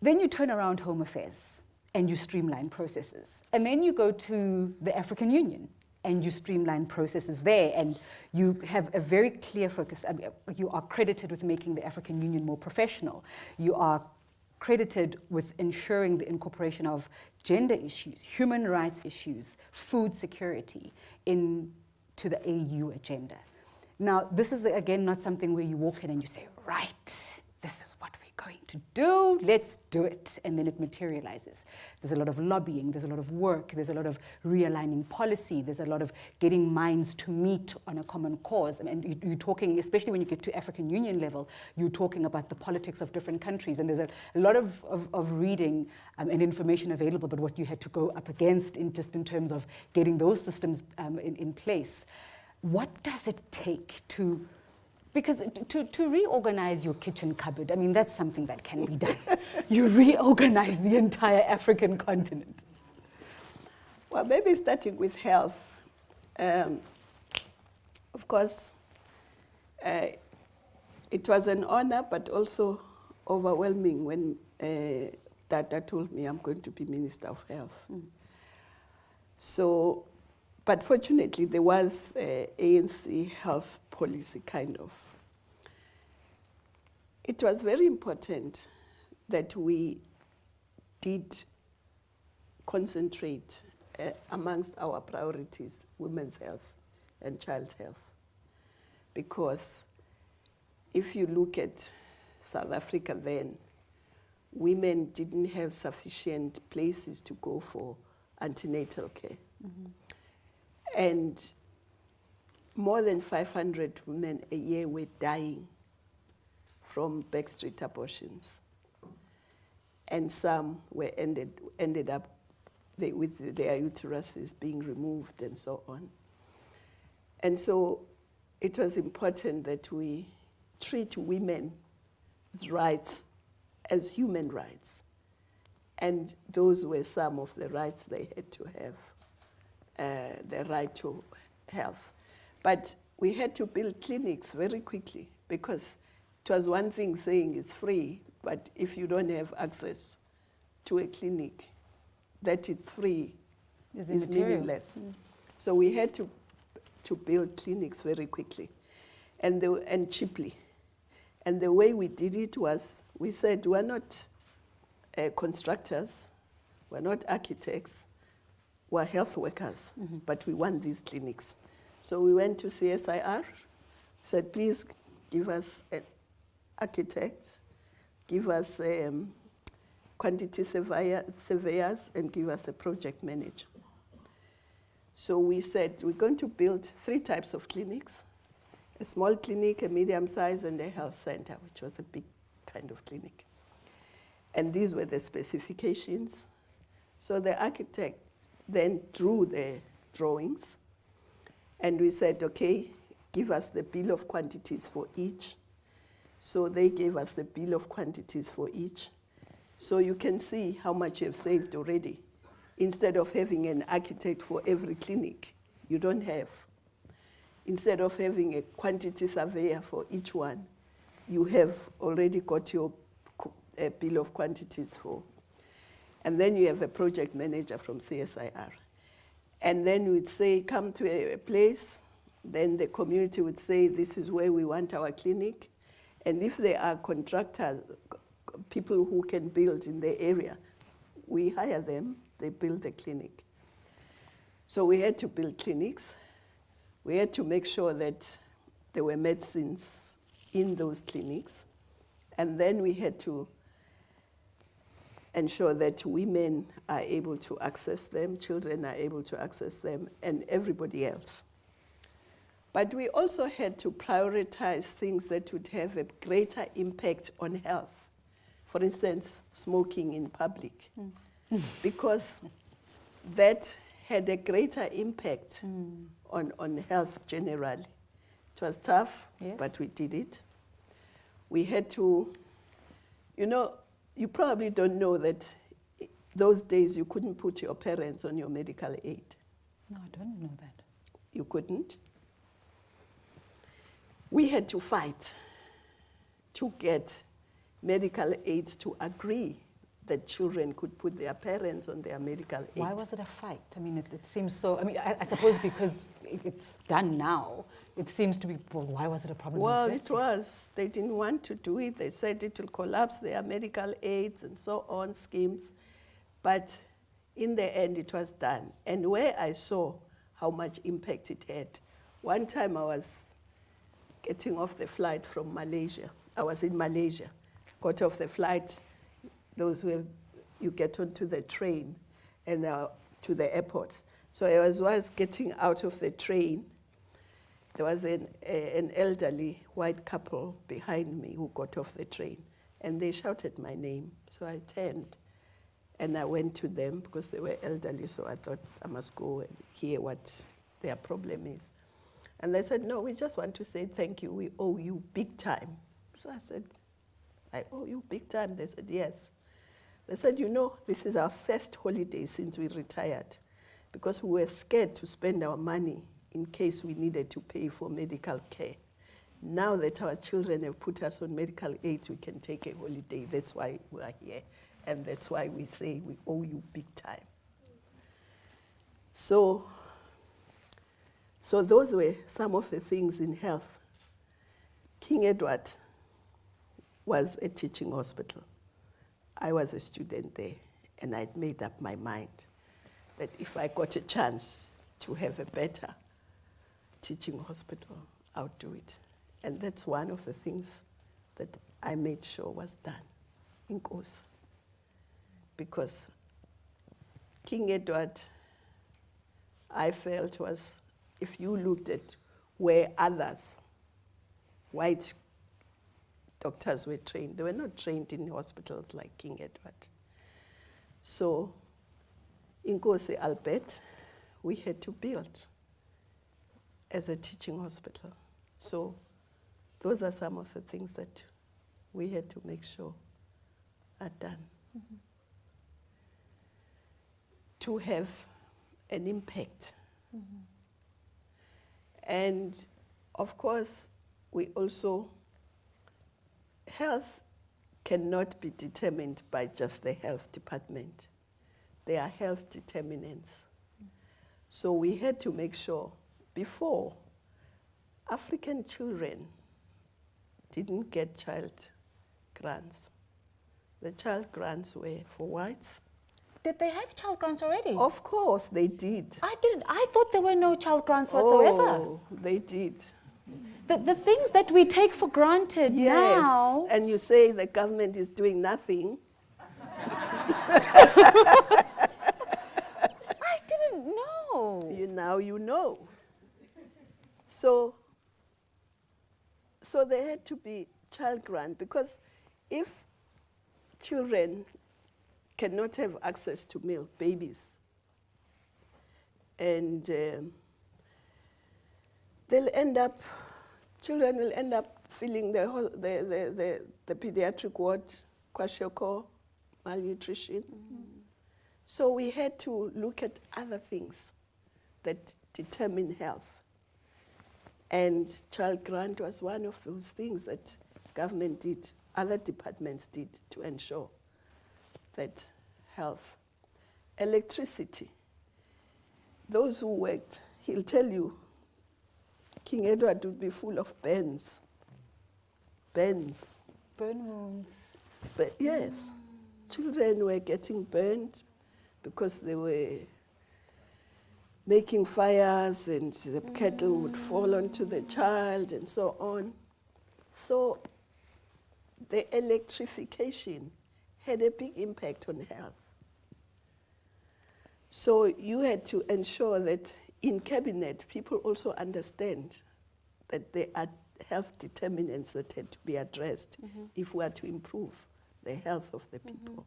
Then you turn around Home Affairs and you streamline processes. And then you go to the African Union and you streamline processes there, and you have a very clear focus. I mean, you are credited with making the African Union more professional. You are credited with ensuring the incorporation of gender issues, human rights issues, food security into the AU agenda. Now, this is, again, not something where you walk in and you say, right, this is what we're going to do, let's do it, and then it materializes. There's a lot of lobbying, there's a lot of work, there's a lot of realigning policy, there's a lot of getting minds to meet on a common cause. And you're talking, especially when you get to African Union level, you're talking about the politics of different countries, and there's a lot of reading and information available, but what you had to go up against in terms of getting those systems in place. What does it take to reorganize your kitchen cupboard? I mean, that's something that can be done. You reorganize the entire African continent. Well, maybe starting with health. Of course, it was an honor, but also overwhelming when Tata told me I'm going to be Minister of Health. So, but fortunately, there was ANC health policy, kind of. It was very important that we did concentrate amongst our priorities, women's health and child health. Because if you look at South Africa then, women didn't have sufficient places to go for antenatal care. And more than 500 women a year were dying from backstreet abortions. And some were ended up with their uteruses being removed and so on. And so it was important that we treat women's rights as human rights. And those were some of the rights they had to have. The right to health. But we had to build clinics very quickly because it was one thing saying it's free, but if you don't have access to a clinic, that it's free Is is immaterial. meaningless. So we had to build clinics very quickly and cheaply. And the way we did it was, we said, we're not constructors, we're not architects, we're health workers, but we want these clinics. So we went to CSIR, said, please give us architects, give us quantity surveyors, and give us a project manager. So we said, we're going to build 3 types of clinics: a small clinic, a medium size, and a health center, which was a big kind of clinic. And these were the specifications. So the architect then drew the drawings, and we said, okay, give us the bill of quantities for each. So they gave us the bill of quantities for each. So you can see how much you've saved already. Instead of having an architect for every clinic, you don't have. Instead of having a quantity surveyor for each one, you have already got your bill of quantities for. And then you have a project manager from CSIR. And then we'd say, come to a place, then the community would say, this is where we want our clinic. And if there are contractors, people who can build in the area, we hire them, they build the clinic. So we had to build clinics. We had to make sure that there were medicines in those clinics. And then we had to ensure that women are able to access them, children are able to access them, and everybody else. But we also had to prioritize things that would have a greater impact on health. For instance, smoking in public, because that had a greater impact on health generally. It was tough, Yes. but we did it. We had to, you probably don't know that those days you couldn't put your parents on your medical aid. No, I don't know that. You couldn't. We had to fight to get medical aid to agree that children could put their parents on their medical aid. Why was it a fight? I mean, it seems so, I suppose because it's done now, it seems to be, well, why was it a problem? Well, in the first it place? was. They didn't want to do it. They said it will collapse their medical aids and so on schemes. But in the end, it was done. And where I saw how much impact it had, one time I was getting off the flight from Malaysia. I was in Malaysia, got off the flight, those where you get onto the train and to the airport. So I was getting out of the train. There was an elderly white couple behind me who got off the train, and they shouted my name. So I turned, and I went to them because they were elderly, so I thought I must go and hear what their problem is. And they said, no, we just want to say thank you. We owe you big time. So I said, I owe you big time? They said, yes. They said, this is our first holiday since we retired because we were scared to spend our money in case we needed to pay for medical care. Now that our children have put us on medical aid, we can take a holiday. That's why we are here. And that's why we say we owe you big time. So those were some of the things in health. King Edward was a teaching hospital. I was a student there, and I'd made up my mind that if I got a chance to have a better teaching hospital, I would do it. And that's one of the things that I made sure was done in Nkosi. Because King Edward, I felt was, if you looked at where others, white doctors were trained, they were not trained in hospitals like King Edward. So in Nkosi Albert, we had to build as a teaching hospital. So those are some of the things that we had to make sure are done. Mm-hmm. To have an impact. Mm-hmm. And of course, we also health cannot be determined by just the health department. There are health determinants. So we had to make sure, before, African children didn't get child grants. The child grants were for whites. Did they have child grants already? Of course they did. I didn't. I thought there were no child grants whatsoever. Oh, they did. The things that we take for granted Yes, now. and you say the government is doing nothing. I didn't know. Now you know. So there had to be child grant, because if children cannot have access to milk, babies, and children will end up filling the pediatric ward, kwashiorkor, malnutrition. So we had to look at other things that determine health. And child grant was one of those things that government did, other departments did, to ensure that health. Electricity. Those who worked, he'll tell you, King Edward would be full of burns. Burns. Burn wounds. But yes, children were getting burned because they were making fires, and the kettle would fall onto the child and so on. So the electrification had a big impact on health. So you had to ensure that in cabinet, people also understand that there are health determinants that had to be addressed if we are to improve the health of the people.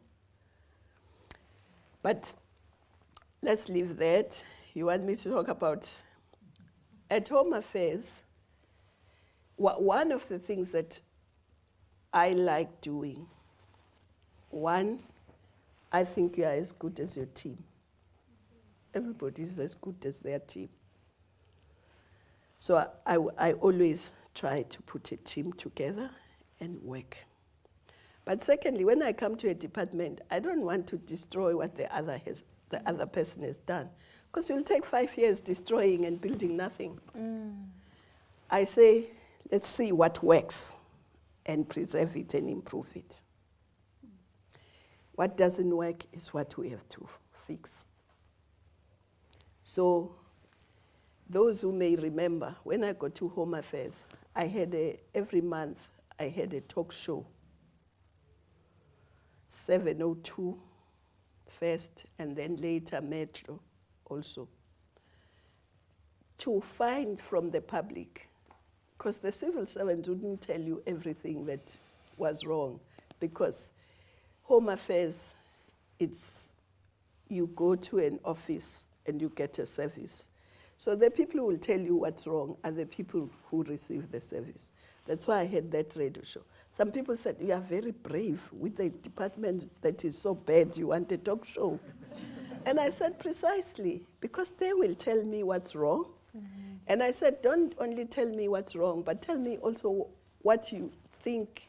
But let's leave that. You want me to talk about at Home Affairs? One of the things that I like doing, one, I think you are as good as your team. Everybody is as good as their team. So I always try to put a team together and work. But secondly, when I come to a department, I don't want to destroy what the other person has done, because you'll take 5 years destroying and building nothing. I say, let's see what works and preserve it and improve it. What doesn't work is what we have to fix. So those who may remember, when I got to Home Affairs, I had every month I had a talk show. 702 first, and then later Metro also, to find from the public, because the civil servants wouldn't tell you everything that was wrong, because Home Affairs, you go to an office and you get a service. So the people who will tell you what's wrong are the people who receive the service. That's why I had that radio show. Some people said, you are very brave with the department that is so bad, you want a talk show. And I said, precisely, because they will tell me what's wrong. And I said, don't only tell me what's wrong, but tell me also what you think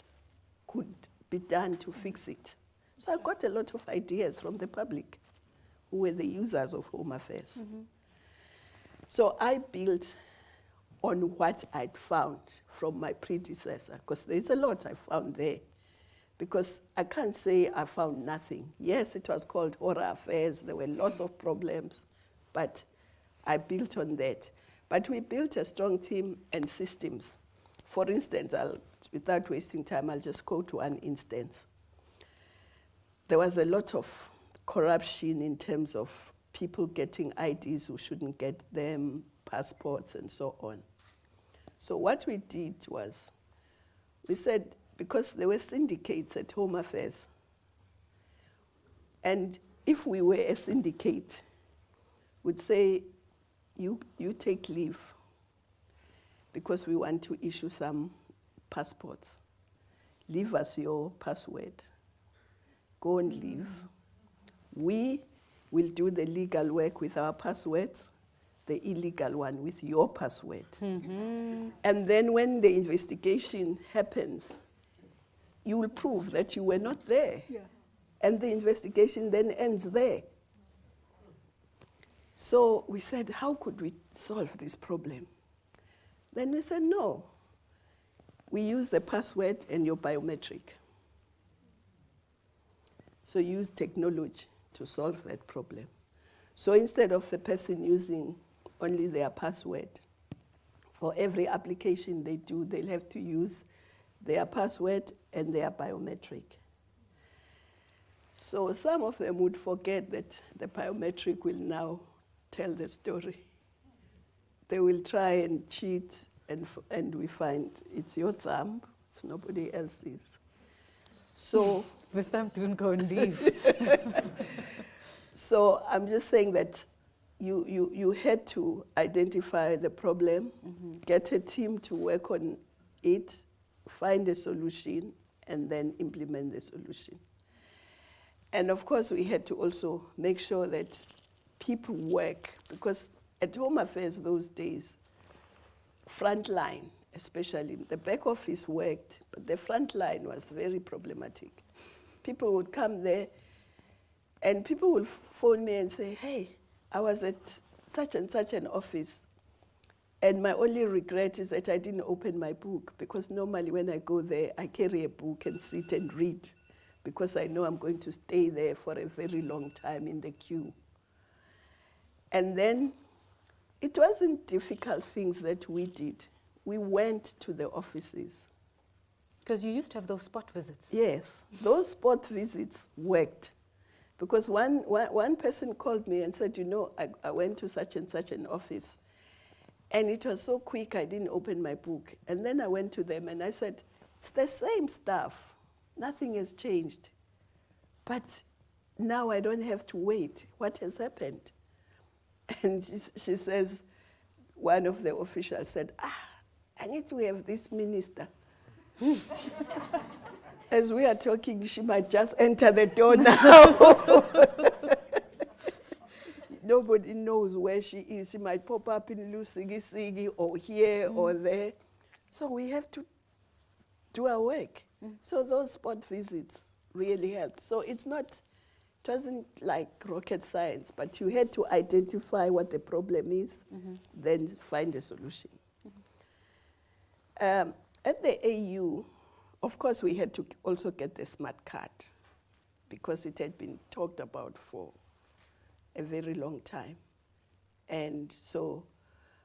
could be done to fix it. So I got a lot of ideas from the public, who were the users of Home Affairs. So I built on what I'd found from my predecessor, because there's a lot I found there. Because I can't say I found nothing. Yes, it was called Horror Affairs. There were lots of problems, but I built on that. But we built a strong team and systems. For instance, without wasting time, I'll just go to one instance. There was a lot of corruption in terms of people getting IDs who shouldn't get them, passports, and so on. So what we did was, we said, because there were syndicates at Home Affairs, and if we were a syndicate, we'd say, you take leave, because we want to issue some passports. Leave us your password. Go and leave. We will do the legal work with our passwords, the illegal one with your password. And then when the investigation happens, you will prove that you were not there. Yeah. And the investigation then ends there. So we said, how could we solve this problem? Then we said, no. We use the password and your biometric. So use technology to solve that problem. So instead of the person using only their password, for every application they do, they'll have to use their password and their biometric. So some of them would forget that the biometric will now tell the story. They will try and cheat, and we find it's your thumb, it's nobody else's. So The thumb didn't go and leave. So I'm just saying that you had to identify the problem, get a team to work on it, find a solution, and then implement the solution. And of course, we had to also make sure that people work, because at Home Affairs those days, frontline, especially, the back office worked, but the front line was very problematic. People would come there, and people would phone me and say, hey, I was at such and such an office, and my only regret is that I didn't open my book, because normally when I go there, I carry a book and sit and read, because I know I'm going to stay there for a very long time in the queue. And then it wasn't difficult things that we did. We went to the offices. Because you used to have those spot visits. Yes, those spot visits worked. Because one person called me and said, you know, I went to such and such an office, and it was so quick I didn't open my book. And then I went to them and I said, it's the same stuff. Nothing has changed. But now I don't have to wait. What has happened? And she says, one of the officials said, I need to have this minister. As we are talking, she might just enter the door now. Nobody knows where she is. She might pop up in Lusigi or here or there. So we have to do our work. So those spot visits really helped. So it wasn't like rocket science, but you had to identify what the problem is, then find a solution. At the AU, of course, we had to also get the smart card, because it had been talked about for a very long time. And so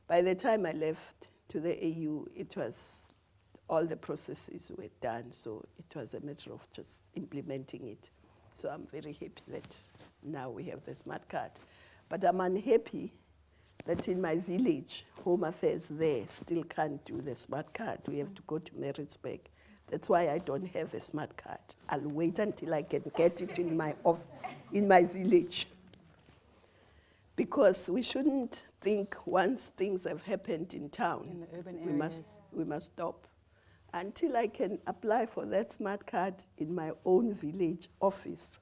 by the time I left to the AU, it was all the processes were done, so it was a matter of just implementing it. So I'm very happy that now we have the smart card. But I'm unhappy that in my village, Home Affairs there still can't do the smart card. We have to go to Maritzburg. That's why I don't have a smart card. I'll wait until I can get it in my village. Because we shouldn't think once things have happened in town, In the urban areas. we must stop. Until I can apply for that smart card in my own village office,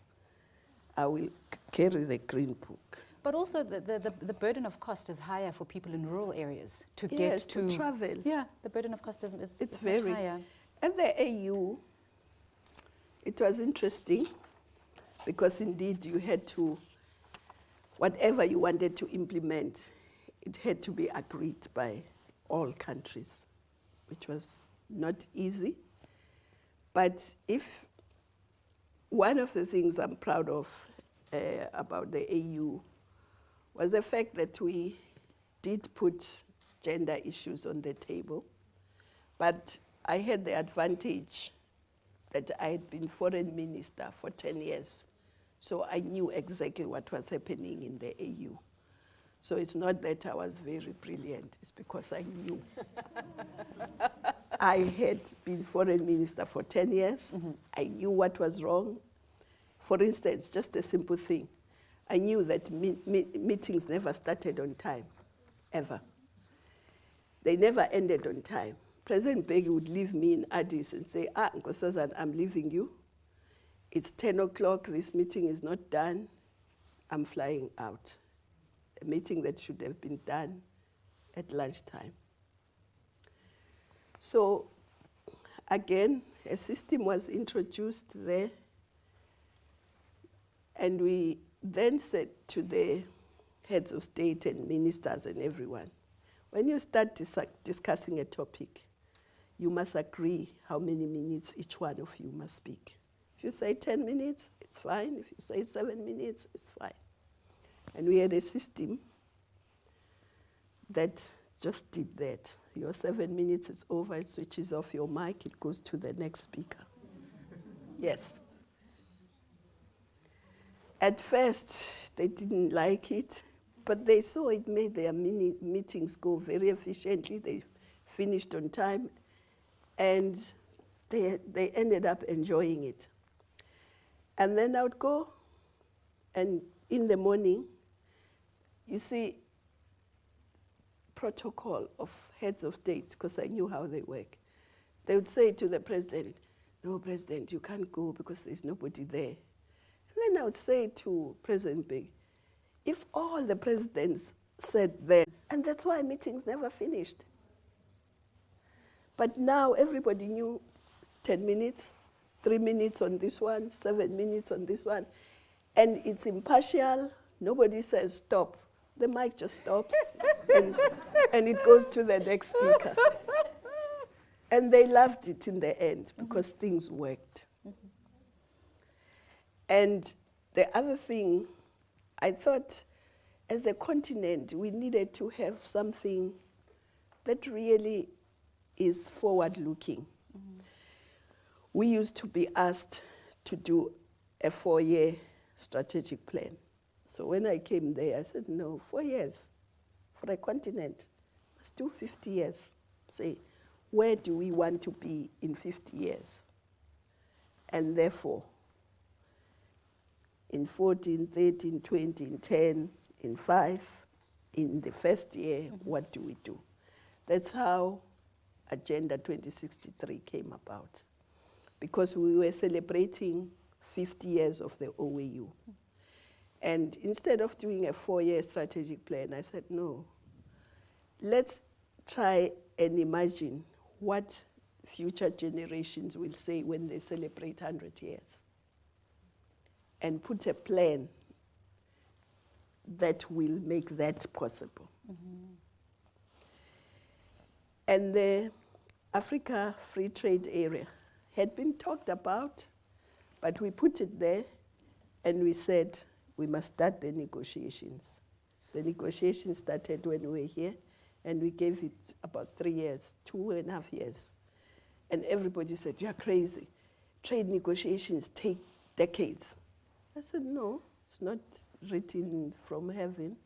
I will carry the green book. But also the burden of cost is higher for people in rural areas to Yes, get to travel. Yeah, the burden of cost is It's much very higher. At the AU, it was interesting, because indeed you had to, whatever you wanted to implement, it had to be agreed by all countries, which was not easy. But if one of the things I'm proud of about the AU was the fact that we did put gender issues on the table, but I had the advantage that I had been foreign minister for 10 years, so I knew exactly what was happening in the AU. So it's not that I was very brilliant, it's because I knew. I had been foreign minister for 10 years. I knew what was wrong. For instance, just a simple thing. I knew that meetings never started on time, ever. They never ended on time. President Begi would leave me in Addis and say, Nkosazana, I'm leaving you. It's 10 o'clock, this meeting is not done. I'm flying out. A meeting that should have been done at lunchtime. So, again, a system was introduced there, and we then said to the heads of state and ministers and everyone, when you start discussing a topic, you must agree how many minutes each one of you must speak. If you say 10 minutes, it's fine. If you say 7 minutes, it's fine. And we had a system that just did that. Your 7 minutes is over, it switches off your mic, it goes to the next speaker. Yes. At first, they didn't like it, but they saw it made their meetings go very efficiently. They finished on time, and they ended up enjoying it. And then I would go, and in the morning, you see, protocol of heads of state, because I knew how they work. They would say to the president, "No, President, you can't go because there's nobody there." And then I would say to President Big, if all the presidents said that, and that's why meetings never finished. But now everybody knew 10 minutes, 3 minutes on this one, 7 minutes on this one, and it's impartial. Nobody says stop. The mic just stops, and it goes to the next speaker. And they loved it in the end because things worked. And the other thing, I thought as a continent, we needed to have something that really is forward-looking. We used to be asked to do a 4-year strategic plan. So when I came there, I said, no, 4 years for a continent. Let's do 50 years. Say, where do we want to be in 50 years? And therefore, in 14, 13, 20, in 10, in 5, in the first year, what do we do? That's how Agenda 2063 came about. Because we were celebrating 50 years of the OAU. And instead of doing a 4-year strategic plan, I said, no, let's try and imagine what future generations will say when they celebrate 100 years. And put a plan that will make that possible. And the Africa Free Trade Area had been talked about, but we put it there and we said, we must start the negotiations. The negotiations started when we were here, and we gave it about 3 years, 2.5 years. And everybody said, you're crazy. Trade negotiations take decades. I said, no, it's not written from heaven.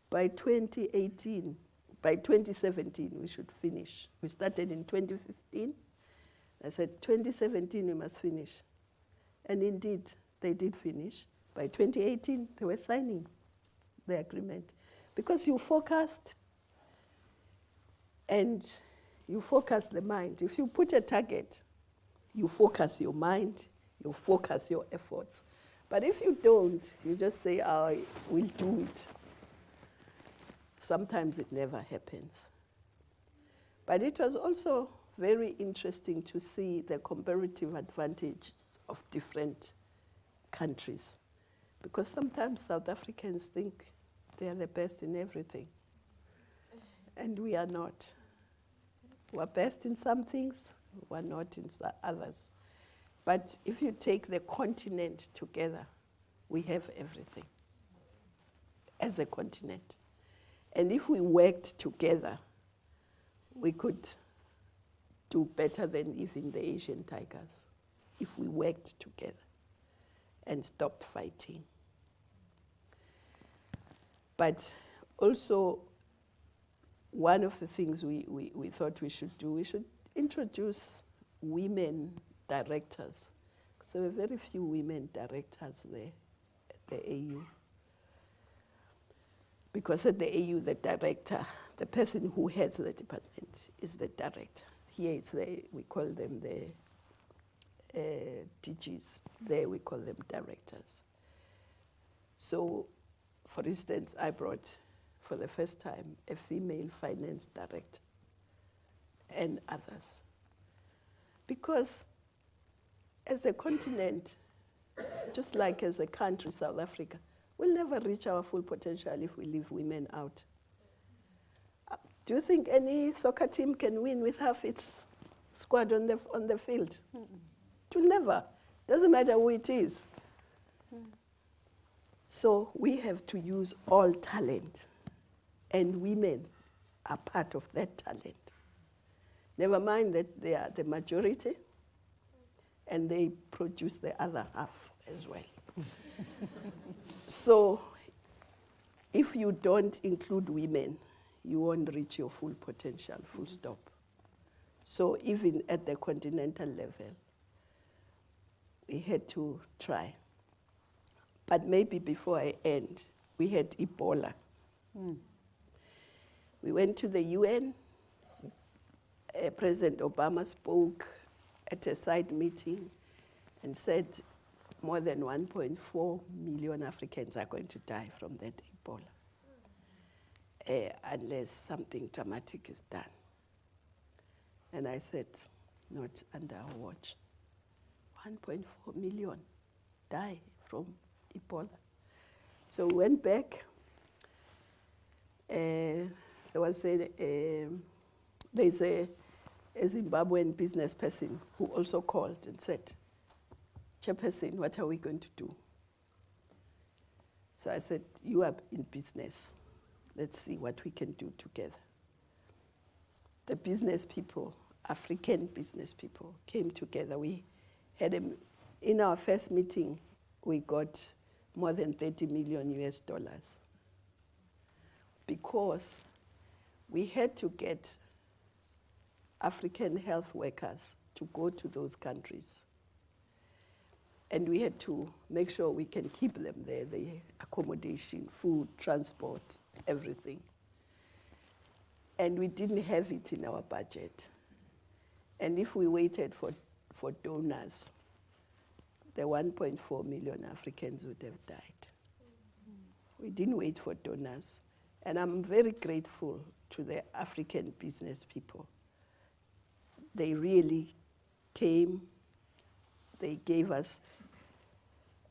By 2018, by 2017, we should finish. We started in 2015. I said, 2017, we must finish. And indeed, they did finish. By 2018, they were signing the agreement. Because you forecast, and you focus the mind. If you put a target, you focus your mind, you focus your efforts. But if you don't, you just say, I will do it. Sometimes it never happens. But it was also very interesting to see the comparative advantage of different countries. Because sometimes South Africans think they are the best in everything. And we are not. We're best in some things, we're not in others. But if you take the continent together, we have everything as a continent. And if we worked together, we could do better than even the Asian tigers, if we worked together and stopped fighting. But also, one of the things we thought we should do, we should introduce women directors. Because there were very few women directors there at the AU. Because at the AU, the director, the person who heads the department is the director. Here it's we call them the DGs. There we call them directors. So, for instance, I brought, for the first time, a female finance director and others. Because as a continent, just like as a country, South Africa, we'll never reach our full potential if we leave women out. Do you think any soccer team can win with half its squad on the field? It will never. Doesn't matter who it is. So we have to use all talent, and women are part of that talent. Never mind that they are the majority, and they produce the other half as well. So if you don't include women, you won't reach your full potential, full stop. So even at the continental level, we had to try. But maybe before I end, we had Ebola. We went to the UN. President Obama spoke at a side meeting and said more than 1.4 million Africans are going to die from that Ebola unless something dramatic is done. And I said, not under our watch. 1.4 million die from Ebola. So we went back. There's a Zimbabwean business person who also called and said, Chairperson, what are we going to do? So I said, you are in business. Let's see what we can do together. The business people, African business people, came together. We had in our first meeting, we got more than $30 million US because we had to get African health workers to go to those countries. And we had to make sure we can keep them there, the accommodation, food, transport, everything. And we didn't have it in our budget. And if we waited for donors, the 1.4 million Africans would have died. We didn't wait for donors. And I'm very grateful to the African business people. They really came, they gave us,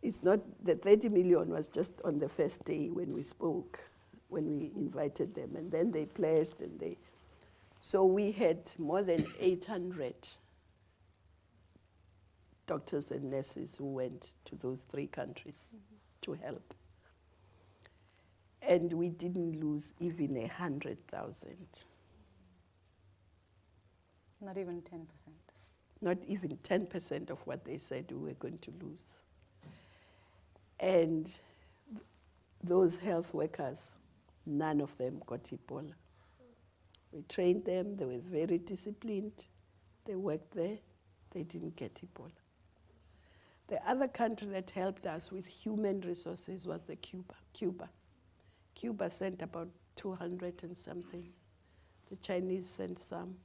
it's not, the 30 million was just on the first day when we spoke, when we invited them, and then they pledged and so we had more than 800 doctors and nurses who went to those 3 countries to help. And we didn't lose even 100,000. Not even 10%. Not even 10% of what they said we were going to lose. And those health workers, none of them got Ebola. We trained them, they were very disciplined, they worked there, they didn't get Ebola. The other country that helped us with human resources was Cuba. Cuba sent about 200 and something. The Chinese sent some.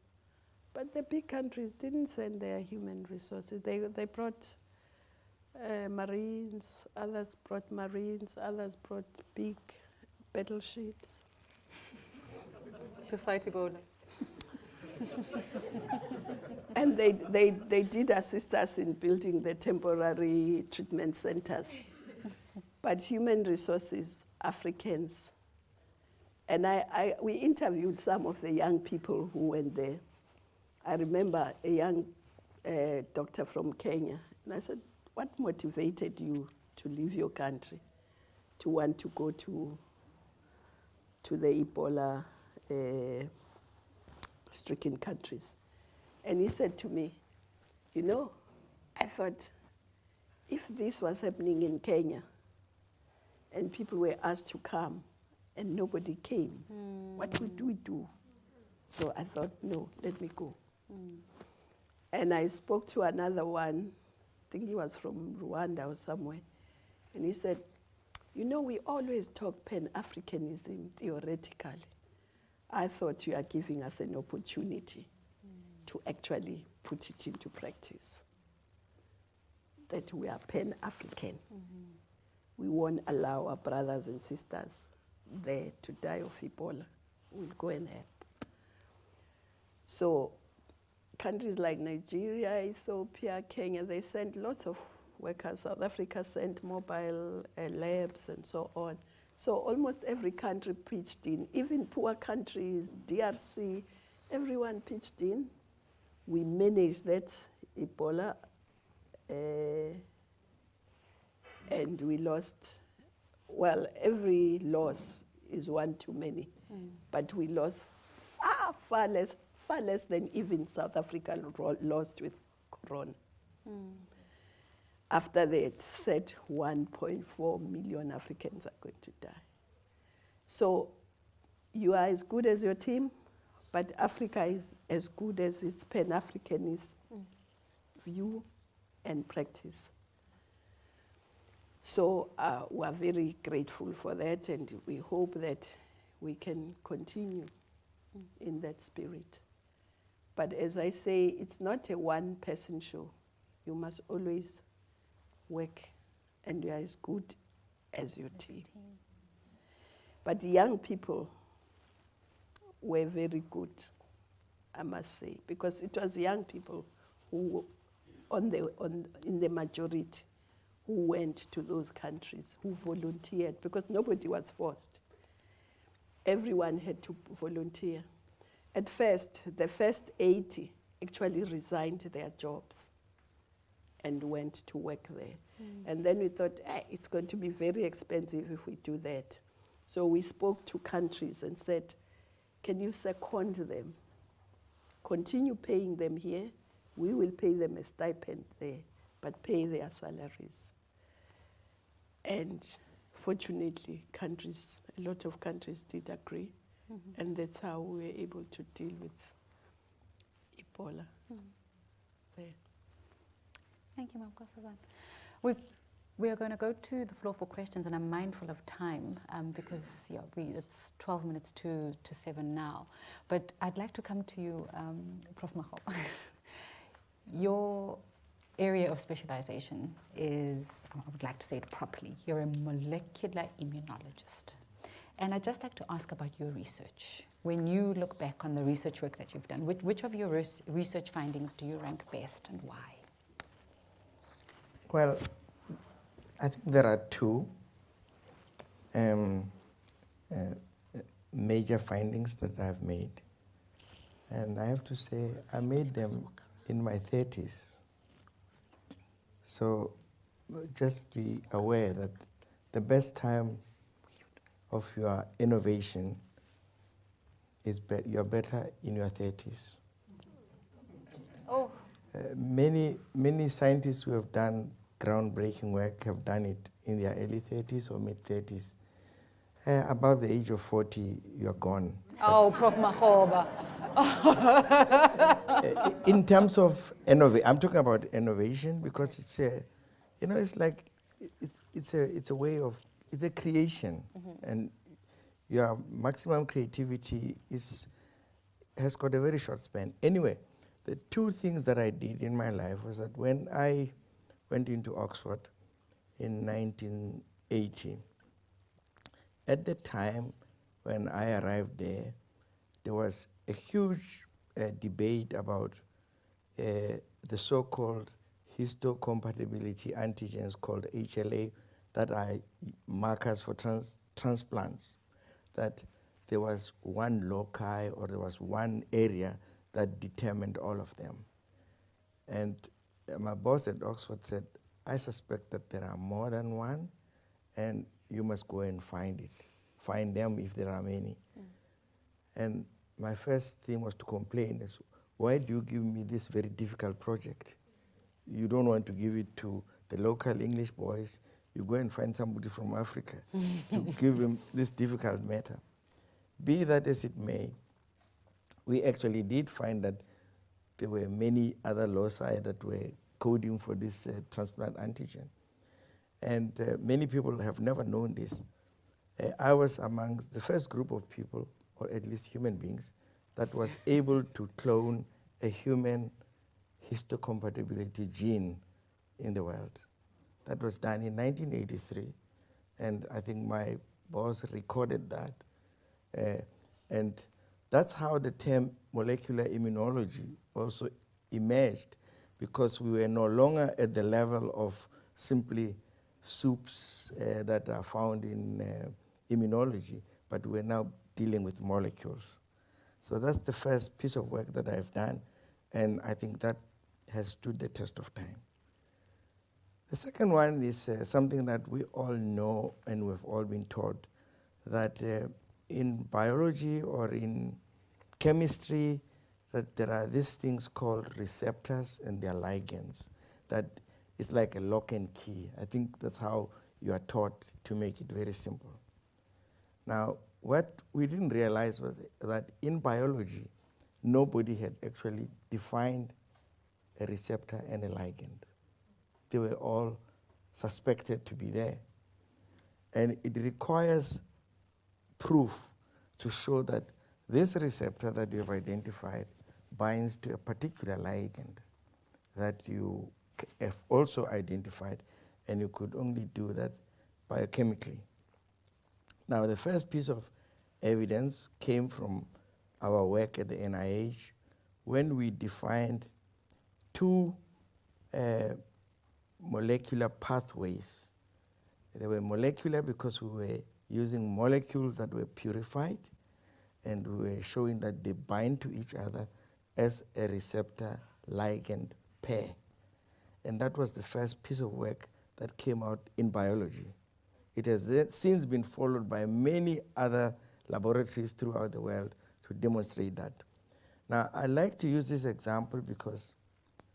But the big countries didn't send their human resources. They brought Marines, others brought Marines, others brought big battleships. To fight Ebola. And they did assist us in building the temporary treatment centers. But human resources, Africans, and we interviewed some of the young people who went there. I remember a young doctor from Kenya, and I said, what motivated you to leave your country, to want to go to the Ebola stricken countries? And he said to me, you know, I thought, if this was happening in Kenya, and people were asked to come, and nobody came, what would we do? So I thought, no, let me go. And I spoke to another one, I think he was from Rwanda or somewhere, and he said, you know, we always talk Pan-Africanism theoretically. I thought you are giving us an opportunity to actually put it into practice, that we are Pan-African. We won't allow our brothers and sisters there to die of Ebola. We'll go and help. So countries like Nigeria, Ethiopia, Kenya, they sent lots of workers. South Africa sent mobile labs and so on. So almost every country pitched in, even poor countries, DRC, everyone pitched in. We managed that Ebola, and we lost, well, every loss is one too many, but we lost far less than even South Africa lost with Corona. After they had said 1.4 million Africans are going to die. So you are as good as your team, but Africa is as good as its Pan-Africanist view and practice. So we're very grateful for that, and we hope that we can continue in that spirit. But as I say, it's not a one-person show. You must always work, and you are as good as your team. But the young people were very good, I must say, because it was young people who, in the majority, who went to those countries, who volunteered, because nobody was forced. Everyone had to volunteer. At first, the first 80 actually resigned their jobs and went to work there. And then we thought, it's going to be very expensive if we do that. So we spoke to countries and said, can you second them? Continue paying them here. We will pay them a stipend there, but pay their salaries. And fortunately, a lot of countries did agree. And that's how we were able to deal with Ebola there. Thank you, Ma'am Kosaban. We are going to go to the floor for questions, and I'm mindful of time because it's 12 minutes to 7 now. But I'd like to come to you, Prof. Makgoba. Your area of specialization is, I would like to say it properly, you're a molecular immunologist. And I'd just like to ask about your research. When you look back on the research work that you've done, which of your research findings do you rank best, and why? Well, I think there are two major findings that I've made. And I have to say, I made them in my 30s. So just be aware that the best time of your innovation is you're better in your 30s. Oh. Many scientists who have done groundbreaking work have done it in their early 30s or mid-30s. Above the age of 40, you're gone. Oh, Prof. Makgoba. In terms of innovation, I'm talking about innovation because it's a, it's like, it's a way of, it's a creation. And your maximum creativity has got a very short span. Anyway, the two things that I did in my life was that when I went into Oxford in 1980, at the time when I arrived there, there was a huge debate about the so-called histocompatibility antigens called HLA that are markers for transplants, that there was one loci or there was one area that determined all of them. And my boss at Oxford said, I suspect that there are more than one, and you must go and find it. Find them if there are many. And my first thing was to complain, is, why do you give me this very difficult project? You don't want to give it to the local English boys. You go and find somebody from Africa to give him this difficult matter. Be that as it may, we actually did find that there were many other loci that were coding for this transplant antigen. And many people have never known this. I was amongst the first group of people, or at least human beings, that was able to clone a human histocompatibility gene in the world. That was done in 1983, and I think my boss recorded that. And that's how the term molecular immunology also emerged because we were no longer at the level of simply soups that are found in immunology, but we're now dealing with molecules. So that's the first piece of work that I've done, and I think that has stood the test of time. The second one is something that we all know and we've all been taught, that in biology or in chemistry, that there are these things called receptors and their ligands, that is like a lock and key. I think that's how you are taught, to make it very simple. Now, what we didn't realize was that in biology, nobody had actually defined a receptor and a ligand. They were all suspected to be there. And it requires proof to show that this receptor that you have identified binds to a particular ligand that you have also identified, and you could only do that biochemically. Now, the first piece of evidence came from our work at the NIH when we defined two molecular pathways. They were molecular because we were using molecules that were purified, and we were showing that they bind to each other as a receptor-ligand pair. And that was the first piece of work that came out in biology. It has since been followed by many other laboratories throughout the world to demonstrate that. Now, I like to use this example because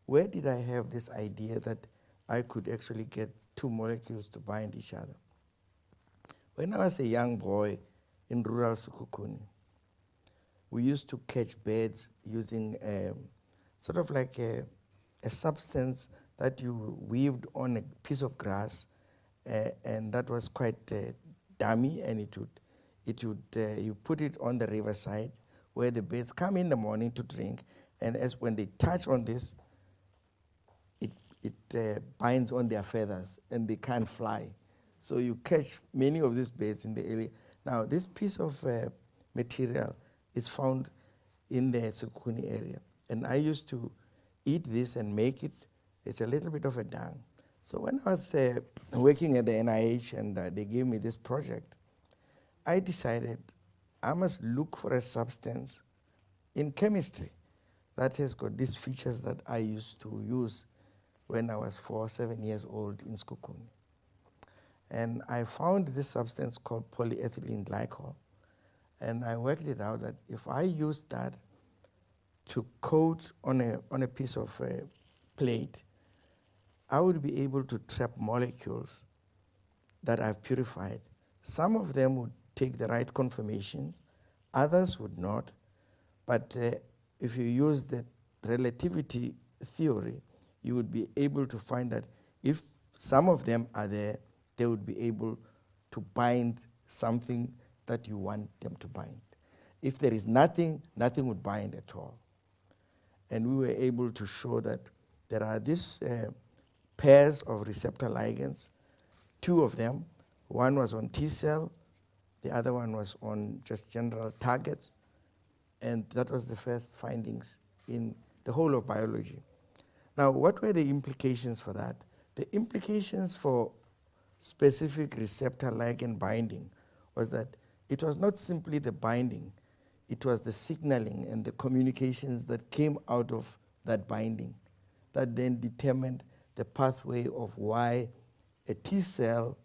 where did I have this idea that I could actually get two molecules to bind each other? When I was a young boy in rural Sekhukhune, we used to catch birds using sort of like a substance that you weaved on a piece of grass, and that was quite dummy, and you put it on the riverside where the birds come in the morning to drink, and when they touch on this, it binds on their feathers and they can't fly. So you catch many of these birds in the area. Now, this piece of material is found in the Sekhukhune area, and I used to eat this and make it. It's a little bit of a dung. So when I was working at the NIH and they gave me this project, I decided I must look for a substance in chemistry that has got these features that I used to use when I was 7 years old in Sekhukhune. And I found this substance called polyethylene glycol. And I worked it out that if I used that to coat on a piece of plate, I would be able to trap molecules that I've purified. Some of them would take the right conformations, others would not. But if you use the relativity theory, you would be able to find that if some of them are there, they would be able to bind something that you want them to bind. If there is nothing, nothing would bind at all. And we were able to show that there are these pairs of receptor ligands, two of them. One was on T cell, the other one was on just general targets, and that was the first findings in the whole of biology. Now, what were the implications for that? The implications for specific receptor ligand binding was that it was not simply the binding, it was the signaling and the communications that came out of that binding that then determined the pathway of why a T cell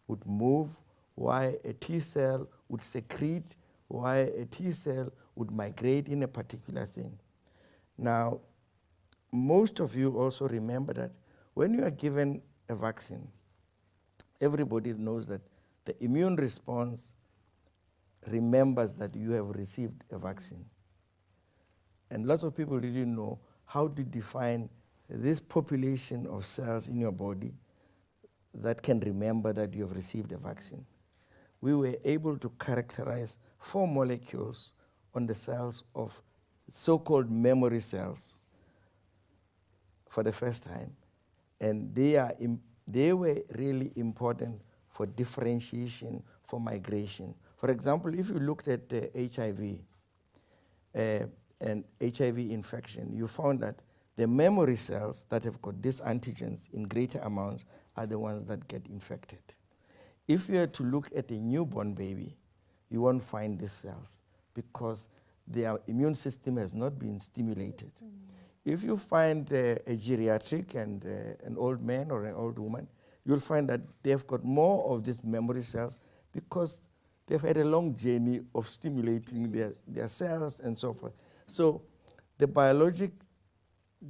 would move, why a T cell would secrete, why a T cell would migrate in a particular thing. Now, most of you also remember that when you are given a vaccine, everybody knows that the immune response remembers that you have received a vaccine. And lots of people didn't know how to define this population of cells in your body that can remember that you have received a vaccine. We were able to characterize 4 molecules on the cells of so-called memory cells for the first time. And they were really important for differentiation, for migration. For example, if you looked at HIV and HIV infection, you found that the memory cells that have got these antigens in greater amounts are the ones that get infected. If you are to look at a newborn baby, you won't find these cells because their immune system has not been stimulated. If you find a geriatric and an old man or an old woman, you'll find that they've got more of these memory cells because they've had a long journey of stimulating their cells and so forth. So the biologic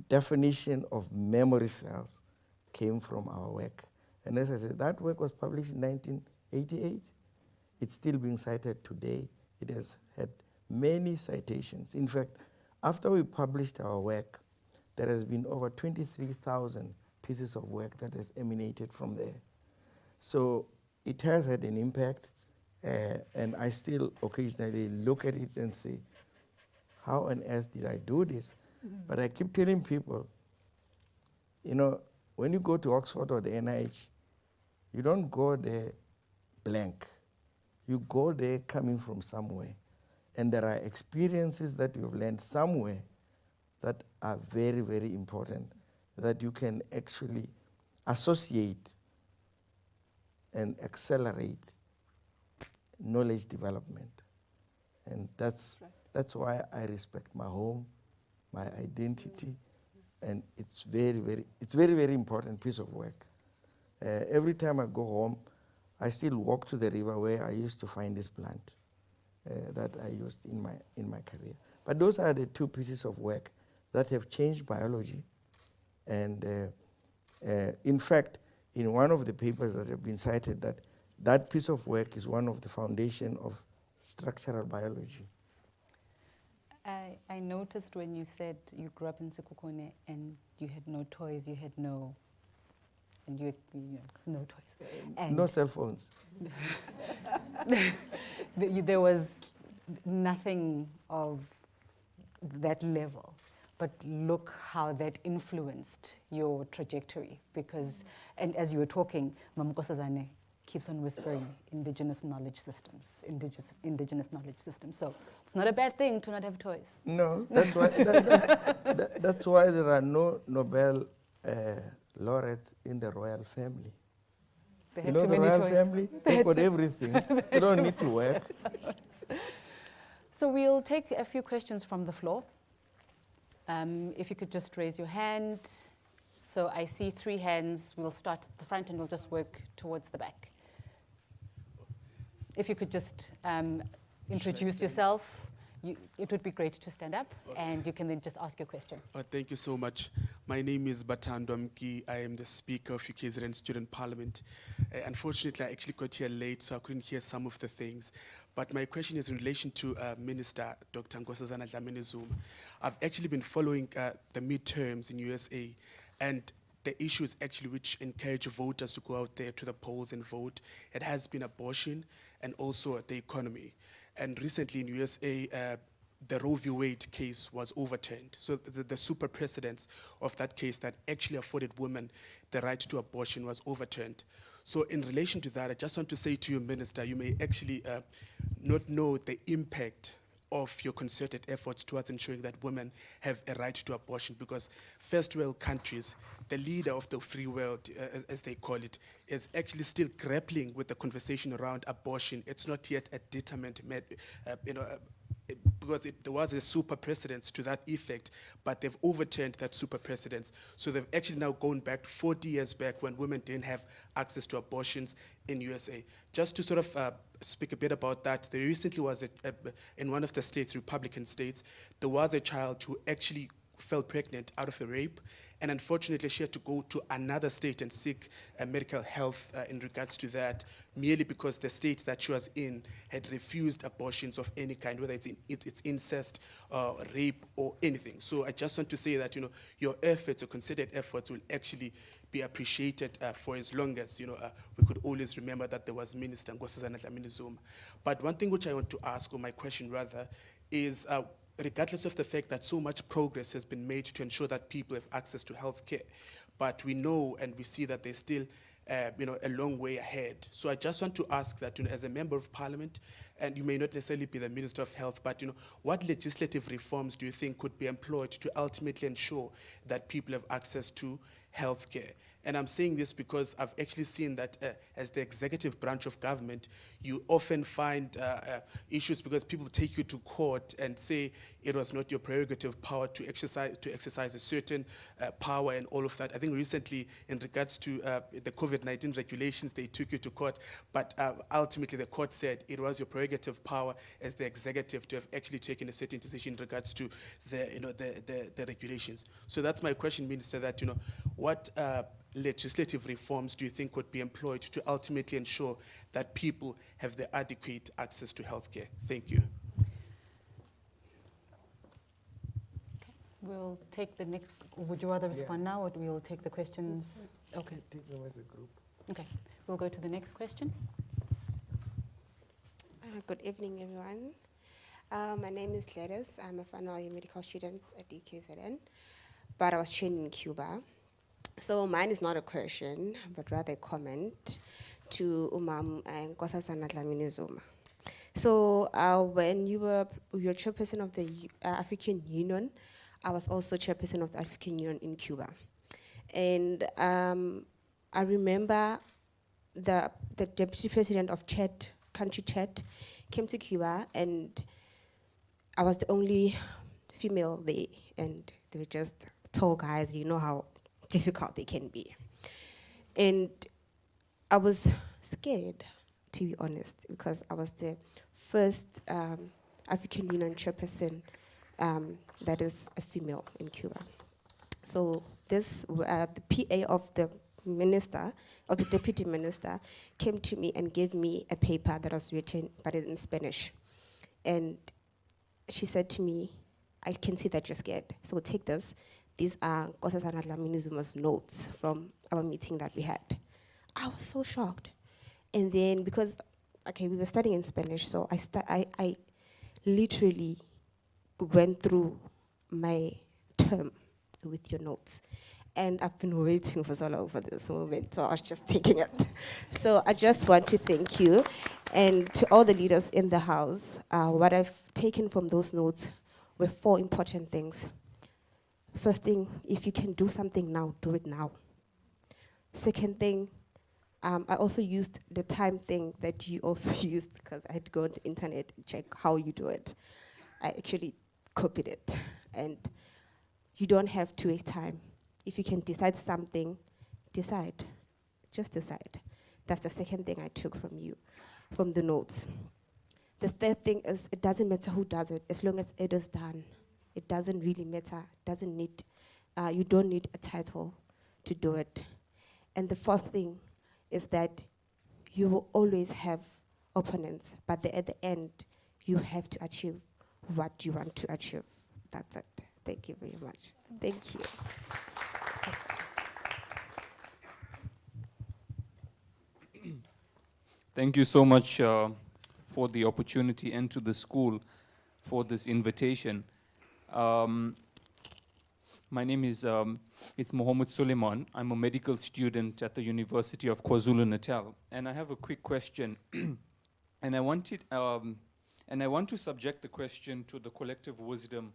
definition of memory cells came from our work. And as I said, that work was published in 1988. It's still being cited today. It has had many citations. In fact, after we published our work, there has been over 23,000 pieces of work that has emanated from there. So it has had an impact, and I still occasionally look at it and say, how on earth did I do this? But I keep telling people, you know, when you go to Oxford or the NIH, you don't go there blank. You go there coming from somewhere. And there are experiences that you've learned somewhere that are very, very important, that you can actually associate and accelerate knowledge development. And that's why I respect my home, my identity, and it's very, very important piece of work. Every time I go home, I still walk to the river where I used to find this plant that I used in my career. But those are the two pieces of work that have changed biology. And in fact, in one of the papers that have been cited, that piece of work is one of the foundation of structural biology. I noticed when you said you grew up in Sekhukhune and you had no toys, you had no, and you had no toys. And No cell phones. there was nothing of that level. But look how that influenced your trajectory. Because, and as you were talking, Mamukosazane keeps on whispering indigenous knowledge systems, indigenous knowledge systems. So it's not a bad thing to not have toys. No, that's why, that's why there are no Nobel laureates in the royal family. They You had know too the many royal toys. family, they've got everything. They don't need to work. So we'll take a few questions from the floor. If you could just raise your hand. So I see 3 hands. We'll start at the front and we'll just work towards the back. If you could just introduce yourself. It would be great to stand up and you can then just ask your question. Thank you so much. My name is Batando Mki. I am the Speaker of UKZN Student Parliament. Unfortunately, I actually got here late, so I couldn't hear some of the things. But my question is in relation to Minister Dr. Nkosazana Dlamini-Zuma. I've actually been following the midterms in USA, and the issues actually which encourage voters to go out there to the polls and vote. It has been abortion and also the economy. And recently in USA, the Roe v. Wade case was overturned. So the super precedence of that case that actually afforded women the right to abortion was overturned. So in relation to that, I just want to say to you, Minister, you may actually not know the impact of your concerted efforts towards ensuring that women have a right to abortion, because first world countries, the leader of the free world, as they call it, is actually still grappling with the conversation around abortion. It's not yet a determined, because there was a super precedence to that effect, but they've overturned that super precedence. So they've actually now gone back 40 years back when women didn't have access to abortions in USA. Just to sort of speak a bit about that, there recently was, in one of the states, Republican states, there was a child who actually fell pregnant out of a rape, and unfortunately she had to go to another state and seek medical health in regards to that, merely because the state that she was in had refused abortions of any kind, whether it's incest, rape, or anything. So I just want to say that, your efforts, or considered efforts, will actually be appreciated for as long as, we could always remember that there was Minister Nkosazana Dlamini-Zuma. But one thing which I want to ask, or my question rather, is regardless of the fact that so much progress has been made to ensure that people have access to health care, but we know and we see that there's still a long way ahead. So I just want to ask that, as a member of parliament, and you may not necessarily be the Minister of Health, but what legislative reforms do you think could be employed to ultimately ensure that people have access to healthcare? And I'm saying this because I've actually seen that as the executive branch of government, you often find issues because people take you to court and say it was not your prerogative power to exercise a certain power and all of that. I think recently, in regards to the COVID-19 regulations, they took you to court, but ultimately the court said it was your prerogative power as the executive to have actually taken a certain decision in regards to the regulations. So that's my question, Minister, that what legislative reforms do you think could be employed to ultimately ensure that people have the adequate access to healthcare? Thank you. We'll take the next. Would you rather respond now, or we'll take the questions? Okay. Take them as a group. Okay. We'll go to the next question. Good evening, everyone. My name is Gladys. I'm a final year medical student at UKZN, but I was trained in Cuba. So mine is not a question, but rather a comment to Umam and Nkosazana Dlamini Zuma. So when you were chairperson of the African Union, I was also chairperson of the African Union in Cuba. And I remember the deputy president of Chad, country Chad, came to Cuba, and I was the only female there, and they were just tall guys, you know how difficult they can be. And I was scared, to be honest, because I was the first African Union chairperson that is a female in Cuba. So this, the PA of the minister, of the deputy minister, came to me and gave me a paper that was written, but in Spanish. And she said to me, I can see that you're scared, so take this. These are Nkosazana Dlamini Zuma's notes from our meeting that we had. I was so shocked. And then, because, okay, we were studying in Spanish, so I literally went through my term with your notes. And I've been waiting for so long for this moment, so I was just taking it. So I just want to thank you, and to all the leaders in the house. What I've taken from those notes were 4 important things. First thing, if you can do something now, do it now. Second thing, I also used the time thing that you also used, because I had to go on the internet and check how you do it. I actually copied it. And you don't have to waste time. If you can decide something, decide. Just decide. That's the second thing I took from you, from the notes. The third thing is, it doesn't matter who does it, as long as it is done. It doesn't really matter. Doesn't need, you don't need a title to do it. And the fourth thing is that you will always have opponents, but at the end, you have to achieve what you want to achieve. That's it. Thank you very much. Thank you. Thank you so much for the opportunity, and to the school for this invitation. My name is it's Mohammed Suleiman. I'm a medical student at the University of KwaZulu-Natal, and I have a quick question, and I want to subject the question to the collective wisdom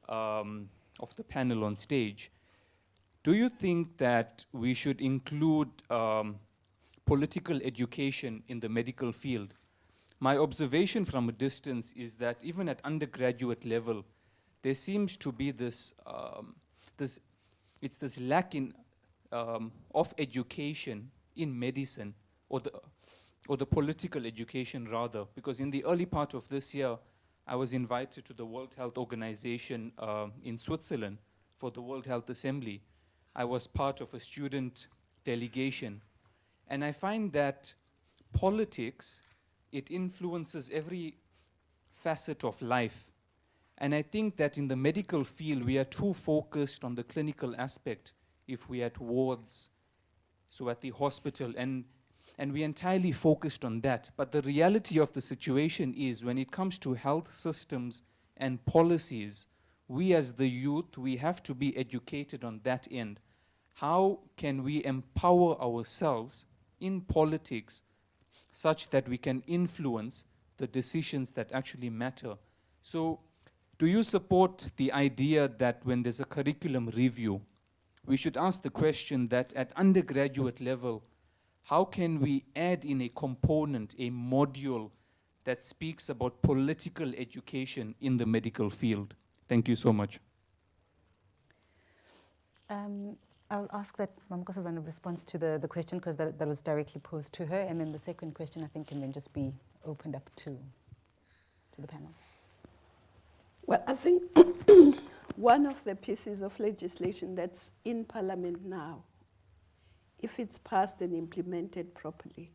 of the panel on stage. Do you think that we should include political education in the medical field? My observation from a distance is that even at undergraduate level, there seems to be this lack of education in medicine, or the political education rather, because in the early part of this year, I was invited to the World Health Organization in Switzerland for the World Health Assembly. I was part of a student delegation, and I find that politics, it influences every facet of life. And I think that in the medical field, we are too focused on the clinical aspect if we are at wards, so at the hospital, and we entirely focused on that. But the reality of the situation is, when it comes to health systems and policies, we as the youth, we have to be educated on that end. how can we empower ourselves in politics such that we can influence the decisions that actually matter? So, do you support the idea that when there's a curriculum review, we should ask the question that at undergraduate level, how can we add in a component, a module that speaks about political education in the medical field? Thank you so much. I'll ask that Mamkosazana responds to the question, because that was directly posed to her, and then the second question I think can then just be opened up to the panel. Well, I think one of the pieces of legislation that's in Parliament now, if it's passed and implemented properly,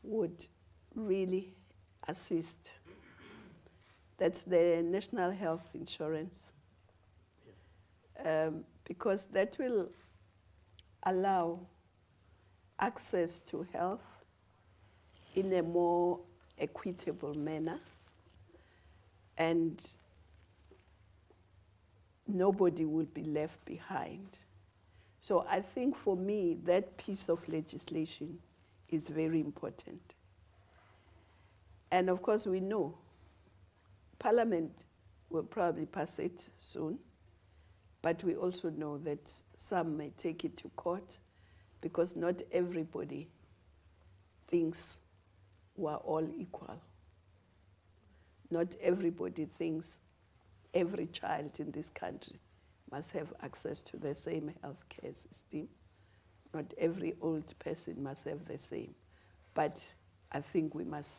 would really assist. That's the National Health Insurance. Because that will allow access to health in a more equitable manner, and nobody will be left behind. So I think for me, that piece of legislation is very important. And of course, we know Parliament will probably pass it soon, but we also know that some may take it to court, because not everybody thinks we're all equal. Not everybody thinks every child in this country must have access to the same healthcare system. Not every old person must have the same. But I think we must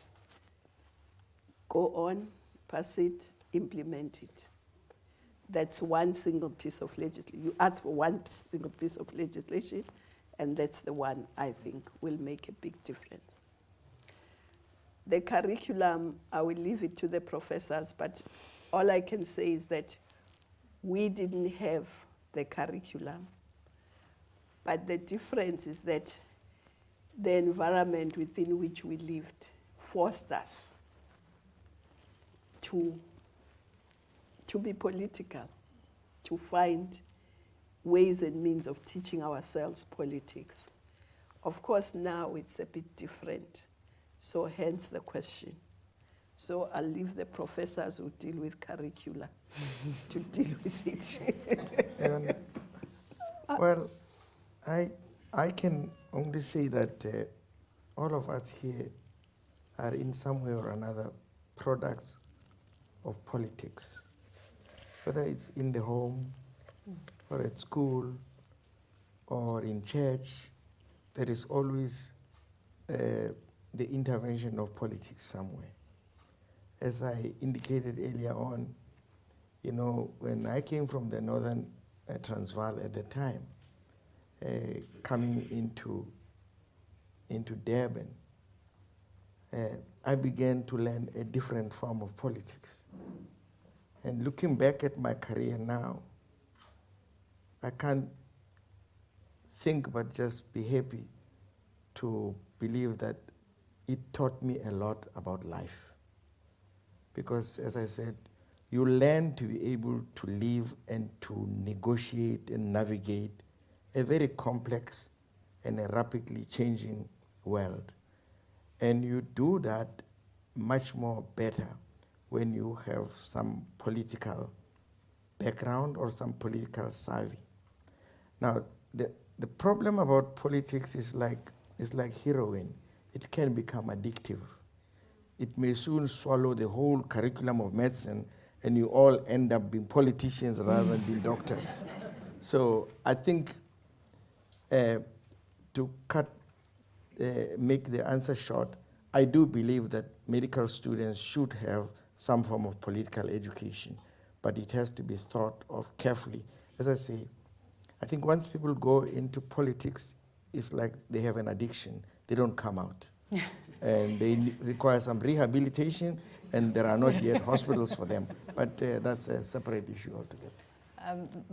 go on, pass it, implement it. That's one single piece of legislation. You ask for one single piece of legislation, and that's the one I think will make a big difference. The curriculum, I will leave it to the professors, but all I can say is that we didn't have the curriculum. But the difference is that the environment within which we lived forced us to be political, to find ways and means of teaching ourselves politics. Of course, now it's a bit different, so hence the question. So I'll leave the professors who deal with curricula to deal with it. Well, I can only say that all of us here are in some way or another products of politics, whether it's in the home or at school or in church. There is always the intervention of politics somewhere. As I indicated earlier on, you know, when I came from the northern Transvaal at the time, coming into Durban, I began to learn a different form of politics. And looking back at my career now, I can't think but just be happy to believe that it taught me a lot about life. Because, as I said, you learn to be able to live and to negotiate and navigate a very complex and a rapidly changing world. And you do that much more better when you have some political background or some political savvy. Now, the problem about politics is like heroin. It can become addictive. It may soon swallow the whole curriculum of medicine, and you all end up being politicians rather than being doctors. So I think to make the answer short, I do believe that medical students should have some form of political education, but it has to be thought of carefully. As I say, I think once people go into politics, it's like they have an addiction. They don't come out. And they require some rehabilitation, and there are not yet hospitals for them. But that's a separate issue altogether.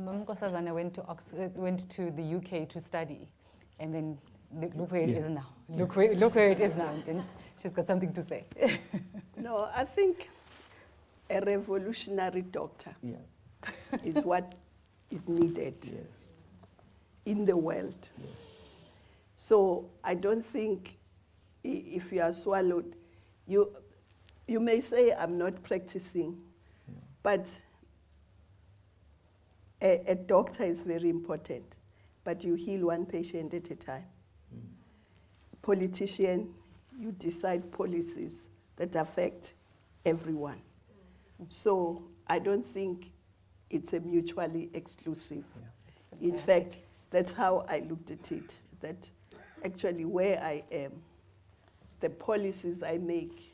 Mamkosazana went to the UK to study, and then look where it is now. Look where it is now, and she's got something to say. No, I think a revolutionary doctor is what is needed. Yes. in the world. So I don't think if you are swallowed, you may say, I'm not practicing, but a doctor is very important, but you heal one patient at a time. Politician, you decide policies that affect everyone. So I don't think it's a mutually exclusive. In fact, that's how I looked at it, that actually where I am, the policies I make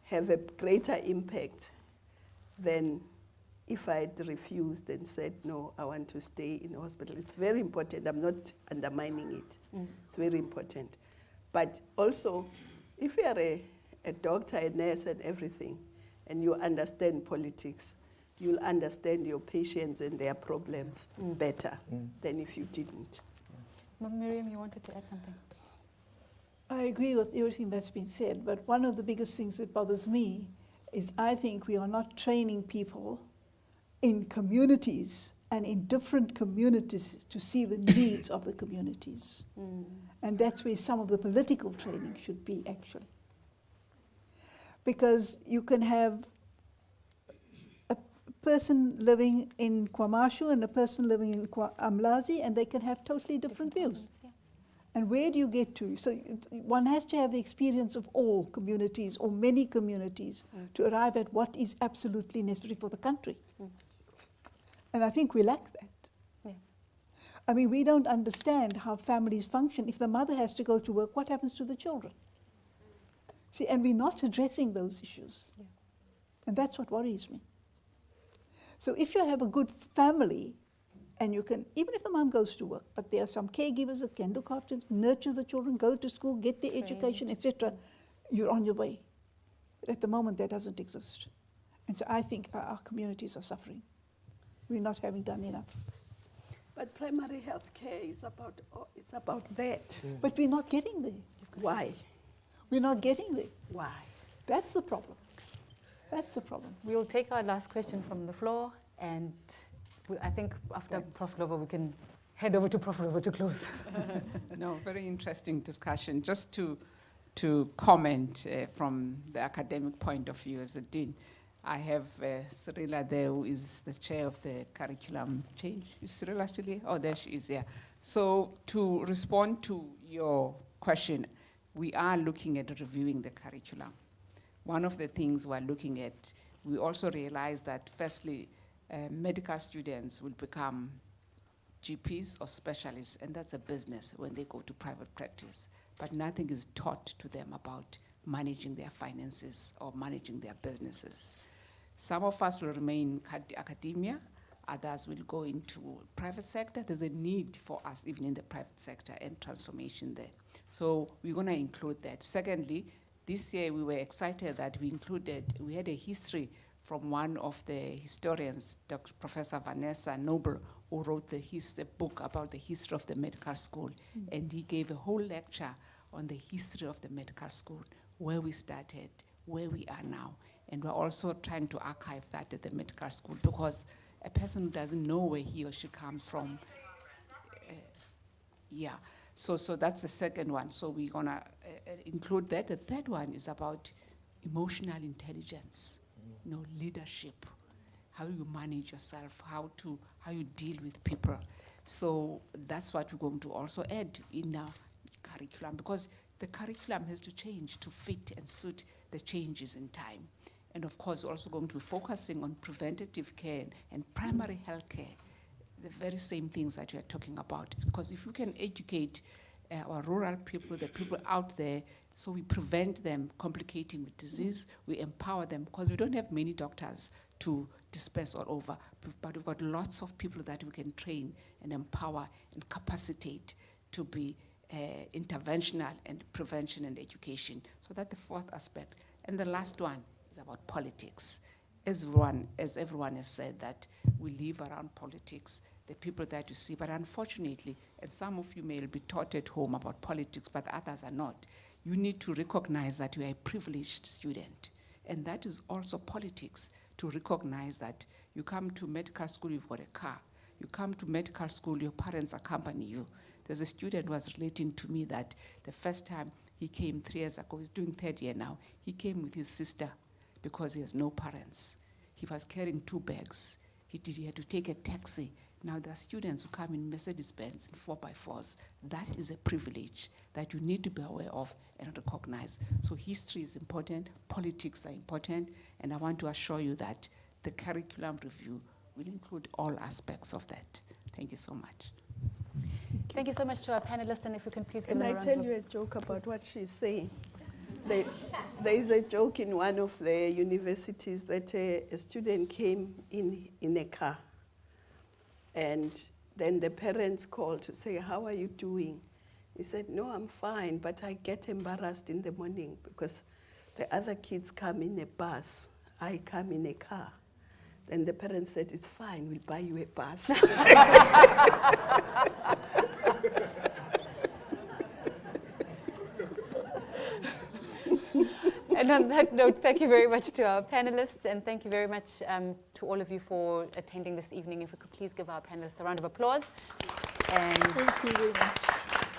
have a greater impact than if I had refused and said, no, I want to stay in the hospital. It's very important. I'm not undermining it. It's very important. But also, if you are a doctor, a nurse, and everything, and you understand politics, you'll understand your patients and their problems better than if you didn't. Miriam, you wanted to add something? I agree with everything that's been said, but one of the biggest things that bothers me is I think we are not training people in communities and in different communities to see the needs of the communities. And that's where some of the political training should be, actually. Because you can have a person living in KwaMashu and a person living in Amlazi, and they can have totally different views. And where do you get to? So one has to have the experience of all communities or many communities to arrive at what is absolutely necessary for the country. And I think we lack that. Yeah. I mean, we don't understand how families function. If the mother has to go to work, what happens to the children? See, and we're not addressing those issues. Yeah. And that's what worries me. So if you have a good family, and you can, even if the mom goes to work, but there are some caregivers that can look after, nurture the children, go to school, get their education, etc., you're on your way. But at the moment, that doesn't exist. And so I think our communities are suffering. We're not having done enough. But primary health care is about that. But we're not getting there. Why? We're not getting there. Why? That's the problem. That's the problem. We'll take our last question from the floor, and I think after Prof. Lovo, we can head over to Prof. Lovo to close. No, very interesting discussion. Just to comment from the academic point of view as a dean, I have Cyrilla there, who is the chair of the curriculum change. Is Cyrilla still here? Oh, there she is, yeah. So to respond to your question, we are looking at reviewing the curriculum. One of the things we're looking at, we also realize that firstly, medical students will become GPs or specialists, and that's a business when they go to private practice. But nothing is taught to them about managing their finances or managing their businesses. Some of us will remain in academia, others will go into private sector. There's a need for us even in the private sector and transformation there. So we're gonna include that. Secondly, this year we were excited that we had a history from one of the historians, Dr. Professor Vanessa Noble, who wrote the book about the history of the medical school. And he gave a whole lecture on the history of the medical school, where we started, where we are now. And we're also trying to archive that at the medical school, because a person who doesn't know where he or she comes from, So that's the second one. So we're gonna include that. The third one is about emotional intelligence, leadership, how you manage yourself, how you deal with people. So that's what we're going to also add in our curriculum, because the curriculum has to change to fit and suit the changes in time. And of course, we're also going to be focusing on preventative care and primary health care, the very same things that we are talking about. Because if we can educate our rural people, the people out there, so we prevent them complicating with disease, we empower them, because we don't have many doctors to disperse all over, but we've got lots of people that we can train and empower and capacitate to be interventional and prevention and education. So that's the fourth aspect. And the last one is about politics. As everyone has said, that we live around politics, the people that you see, but unfortunately, and some of you may be taught at home about politics, but others are not, you need to recognize that you are a privileged student. And that is also politics, to recognize that you come to medical school, you've got a car, You come to medical school, your parents accompany you. There's a student who was relating to me that the first time he came 3 years ago, he's doing 3rd year now, he came with his sister because he has no parents. He was carrying 2 bags. He had to take a taxi. Now there are students who come in Mercedes-Benz in 4x4s. That is a privilege that you need to be aware of and recognize. So history is important, politics are important, and I want to assure you that the curriculum review will include all aspects of that. Thank you so much. Thank you so much to our panelists, and if we can please give Can them a I round tell of you a joke about what she's saying? There is a joke in one of the universities that a student came in a car, and then the parents called to say, how are you doing? He said, no, I'm fine, but I get embarrassed in the morning because the other kids come in a bus, I come in a car. Then the parents said, it's fine, we'll buy you a bus. And on that note, thank you very much to our panelists, and thank you very much to all of you for attending this evening. If we could please give our panelists a round of applause. And Thank you very much.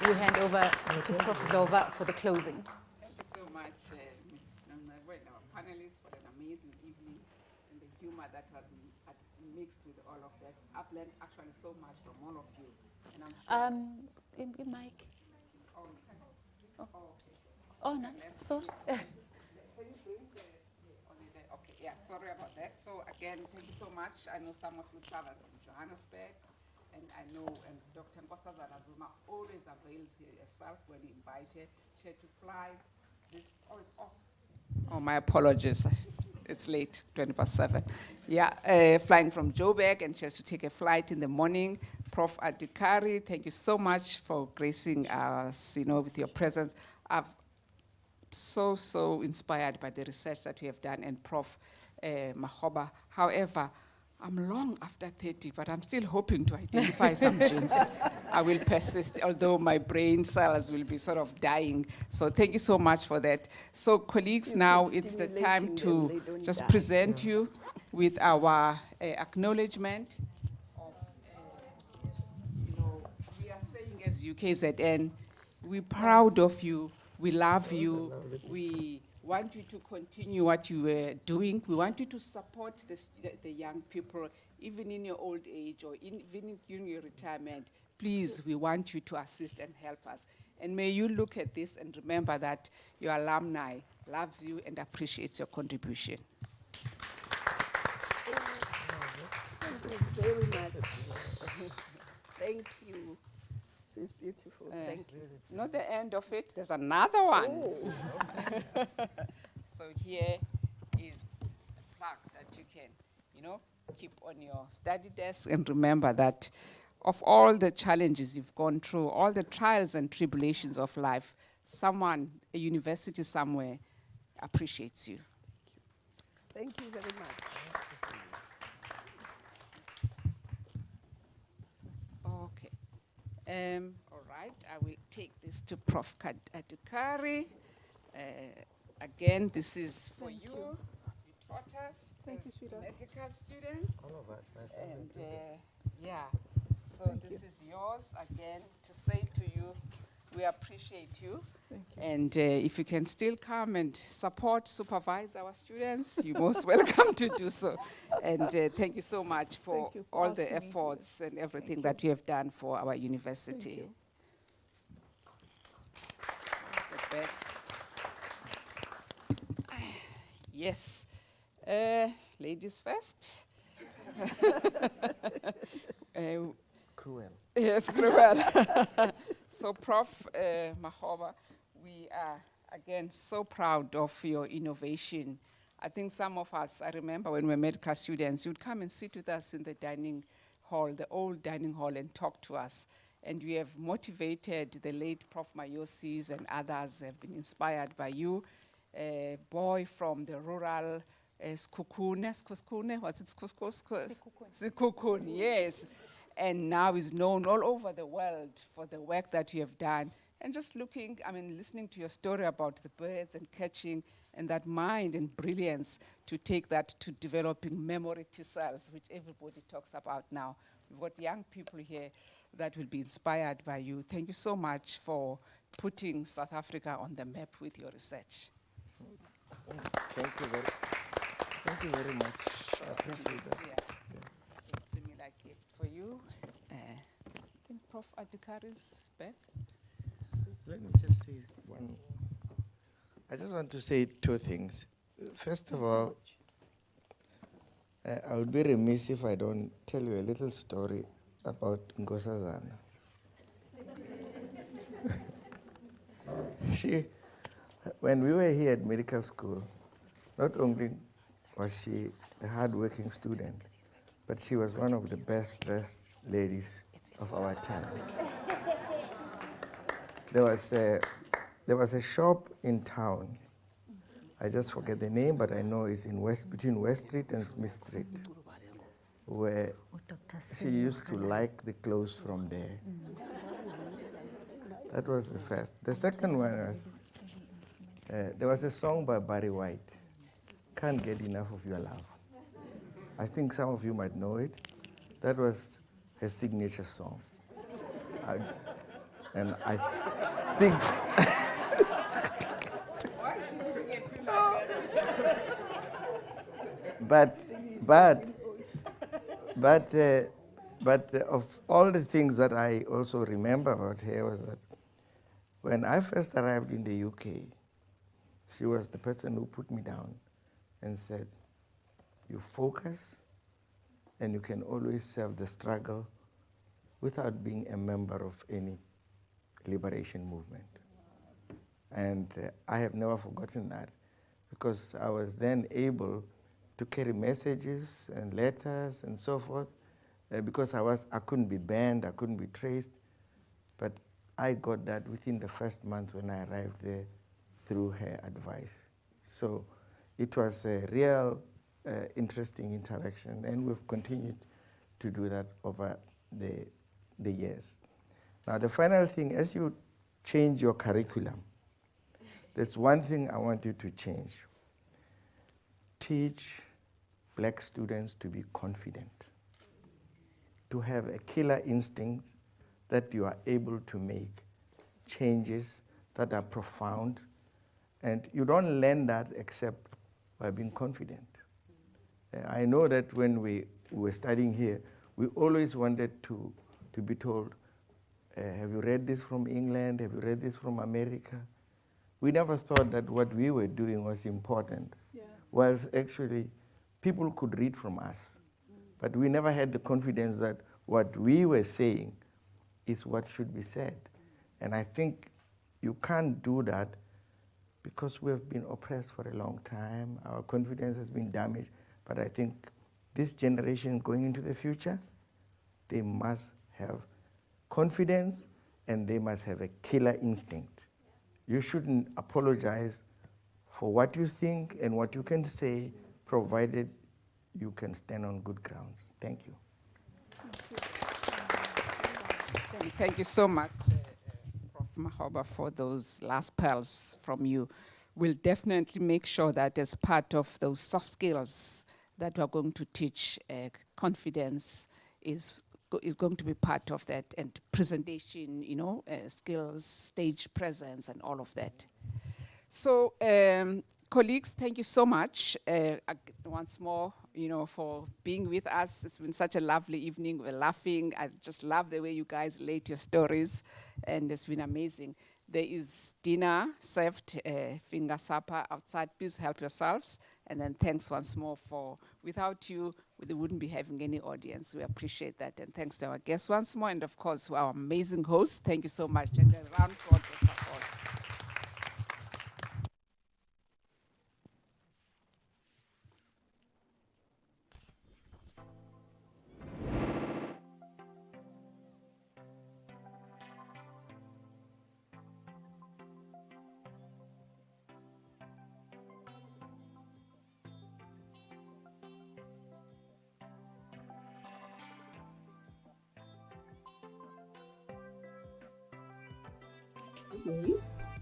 we'll hand over to Prof. Dova for the closing. Thank you so much, Ms. Nonamwe and our panelists, for an amazing evening and the humor that was mixed with all of that. I've learned actually so much from all of you. And I'm sure In mic. oh, okay. Oh, nice. Sorry. Can you bring the, only the, okay, yeah, sorry about that. So again, thank you so much. I know some of you traveled from Johannesburg, and I know, and Dr. Nkosazana Zuma always avails herself when invited. She had to fly this, oh, it's off. Oh, my apologies. It's late, 20/7. Yeah, flying from Joburg, and she has to take a flight in the morning. Prof. Adhikari, thank you so much for gracing us, with your presence. I've so inspired by the research that we have done, and Prof. Mahoba. However, I'm long after 30, but I'm still hoping to identify some genes. I will persist, although my brain cells will be sort of dying. So thank you so much for that. So colleagues, now it's the time to just present you with our acknowledgement of, we are saying as UKZN, we're proud of you. We love you. We want you to continue what you were doing. We want you to support the young people, even in your old age or even in your retirement. Please, we want you to assist and help us. And may you look at this and remember that your alumni loves you and appreciates your contribution. Thank you very much. Thank you. This is beautiful. Thank you. It's not the end of it. There's another one. Oh. So here is a plaque that you can, keep on your study desk, and remember that of all the challenges you've gone through, all the trials and tribulations of life, someone, a university somewhere, appreciates you. Thank you very much. Okay. All right, I will take this to Prof. Adhikari. Again, this is for you. You taught us as medical students. All of us, myself And included. yeah, so this is yours again to say to you, we appreciate you. And if you can still come and support, supervise our students, you're most welcome to do so. And thank you so much for all the efforts and everything that you have done for our university. Yes. Ladies first. It's cruel. Yes, cruel. So, Prof. Mahoba, we are, again, so proud of your innovation. I think some of us, I remember when we were medical students, you'd come and sit with us in the dining hall, the old dining hall, and talk to us. And we have motivated the late Prof. Mayosis, and others have been inspired by you. A boy from the rural Sikukune, was it Sikukune, yes. And now is known all over the world for the work that you have done. And just listening to your story about the birds and catching, and that mind and brilliance to take that to developing memory T cells, which everybody talks about now. We've got young people here that will be inspired by you. Thank you so much for putting South Africa on the map with your research. Thank you very much. I appreciate that. A similar gift for you. I think Prof. Adhikar is back. Let me just say one. I just want to say two things. First of all, I would be remiss if I don't tell you a little story about Nkosazana. When we were here at medical school, not only was she a hard-working student, but she was one of the best-dressed ladies of our time. There was a shop in town. I just forget the name, but I know it's in between West Street and Smith Street, where she used to like the clothes from there. That was the first. The second one was, there was a song by Barry White, Can't Get Enough of Your Love. I think some of you might know it. That was her signature song. And I think... But of all the things that I also remember about her was that when I first arrived in the UK, she was the person who put me down and said, you focus and you can always serve the struggle without being a member of any liberation movement. And I have never forgotten that, because I was then able to carry messages and letters and so forth, because I couldn't be banned, I couldn't be traced, but I got that within the first month when I arrived there through her advice. So it was a real interesting interaction, and we've continued to do that over the years. Now the final thing, as you change your curriculum, there's one thing I want you to change. Teach black students to be confident, to have a killer instinct that you are able to make changes that are profound, and you don't learn that except by being confident. I know that when we were studying here, we always wanted to be told, have you read this from England? Have you read this from America? We never thought that what we were doing was important, whilst actually people could read from us. But we never had the confidence that what we were saying is what should be said. And I think you can't do that because we have been oppressed for a long time. Our confidence has been damaged. But I think this generation going into the future, they must have confidence and they must have a killer instinct. You shouldn't apologize for what you think and what you can say, provided you can stand on good grounds. Thank you. Thank you so much, Prof. Mahoba, for those last pearls from you. We'll definitely make sure that as part of those soft skills that we're going to teach, confidence is going to be part of that, and presentation, skills, stage presence, and all of that. So, colleagues, thank you so much once more, for being with us. It's been such a lovely evening. We're laughing. I just love the way you guys relate your stories, and it's been amazing. There is dinner served, finger supper outside. Please help yourselves. And then thanks once more without you, we wouldn't be having any audience. We appreciate that. And thanks to our guests once more. And of course, to our amazing hosts. Thank you so much. And a round of applause.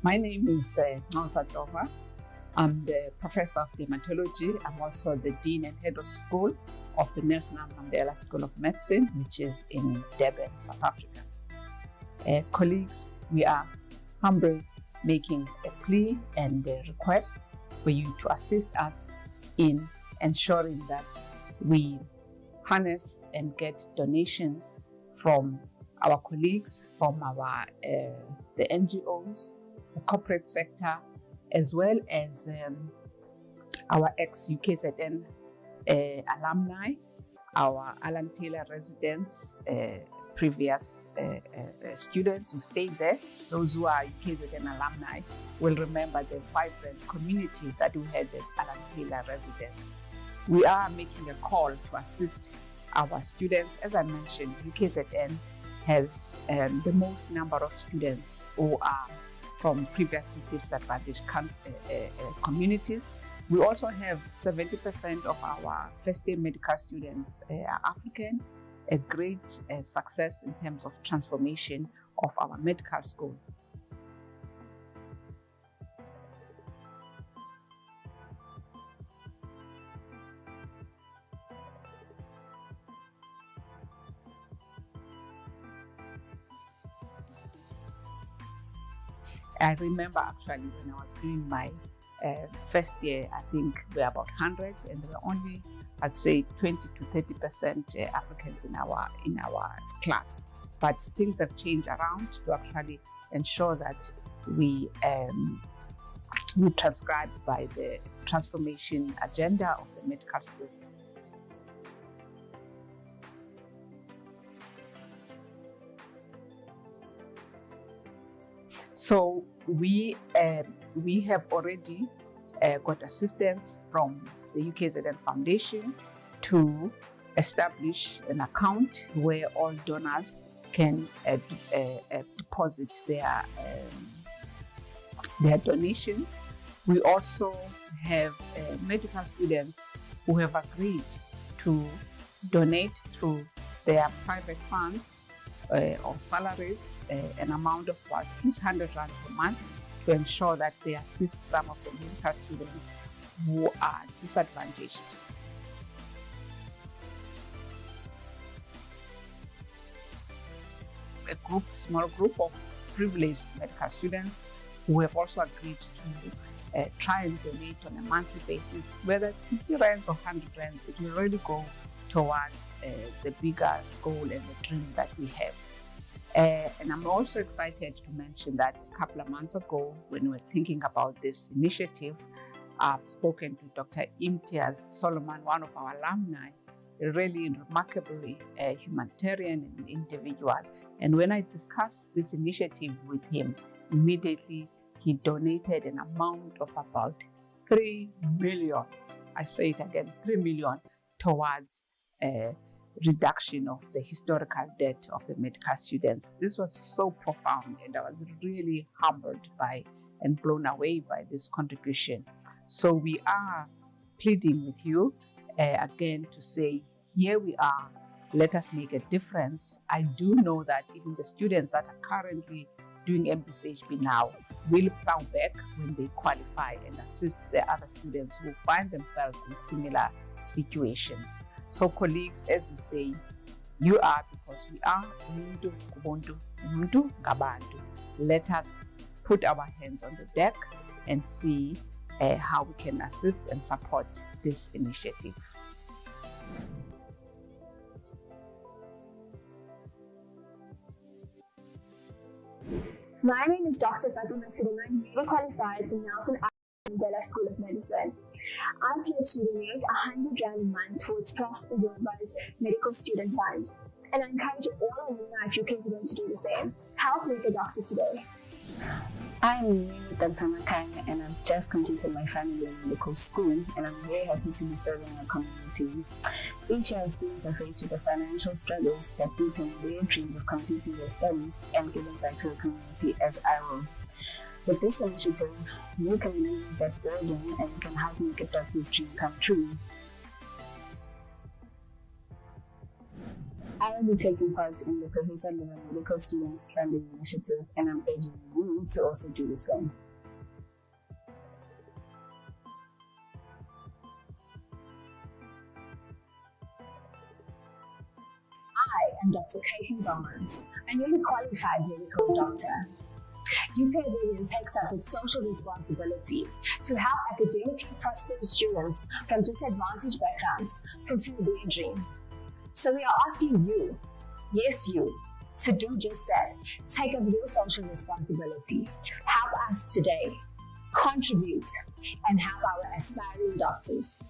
My name is Nansa Tova. I'm the professor of dermatology. I'm also the dean and head of school of the Nelson Mandela School of Medicine, which is in Durban, South Africa. Colleagues, we are humbly making a plea and a request for you to assist us in ensuring that we harness and get donations from our colleagues, from our the NGOs, the corporate sector, as well as our ex-UKZN alumni, our Alan Taylor residents, previous students who stayed there. Those who are UKZN alumni will remember the vibrant community that we had at Alan Taylor residence. We are making a call to assist our students. As I mentioned, UKZN has the most number of students who are from previously disadvantaged communities. We also have 70% of our first-year medical students are African, a great success in terms of transformation of our medical school. I remember actually when I was doing my first year, I think we were about 100, and there were only, I'd say, 20 to 30% Africans in our class. But things have changed around to actually ensure that we transcribe by the transformation agenda of the medical school. So we have already got assistance from the UKZN Foundation to establish an account where all donors can deposit their donations. We also have medical students who have agreed to donate through their private funds or salaries, an amount of about 600 Rand per month, to ensure that they assist some of the medical students who are disadvantaged. A small group of privileged medical students who have also agreed to try and donate on a monthly basis, whether it's 50 Rands or 100 Rands, it will really go towards the bigger goal and the dream that we have. And I'm also excited to mention that a couple of months ago, when we were thinking about this initiative, I've spoken to Dr. Imtiaz Solomon, one of our alumni, a really remarkably humanitarian and individual. And when I discussed this initiative with him, immediately he donated an amount of about 3 million. I say it again, 3 million towards reduction of the historical debt of the medical students. This was so profound, and I was really humbled by and blown away by this contribution. So we are pleading with you again to say, here we are, let us make a difference. I do know that even the students that are currently doing MPCHB now will plow back when they qualify and assist the other students who find themselves in similar situations. So colleagues, as we say, you are because we are. Umuntu kubuntu, umuntu ngabantu. Let us put our hands on the deck and see how we can assist and support this initiative. My name is Dr. Fatima Suleiman, newly qualified from Nelson Mandela School of Medicine. I pledge to donate 100 Rand a month towards Prof. Ndumba's Medical Student Fund, and I encourage all alumni of UKZN to do the same. Help make a doctor today. I'm Dr. Makanga, and I've just completed my final year medical school, and I'm very happy to be serving our community. Each year, students are faced with the financial struggles, but beating their dreams of completing their studies and giving back to the community as I will. With this initiative, you can relieve that burden and you can help make a doctor's dream come true. I will be taking part in the Professor Level Medical Students Funding Initiative, and I'm urging you to also do the same. am Dr. Caitlin Beaumont, a newly qualified medical doctor. UKZN takes up its social responsibility to help academically prosperous students from disadvantaged backgrounds fulfill their dream. So we are asking you, yes you, to do just that. Take up your social responsibility. Help us today. Contribute and help our aspiring doctors.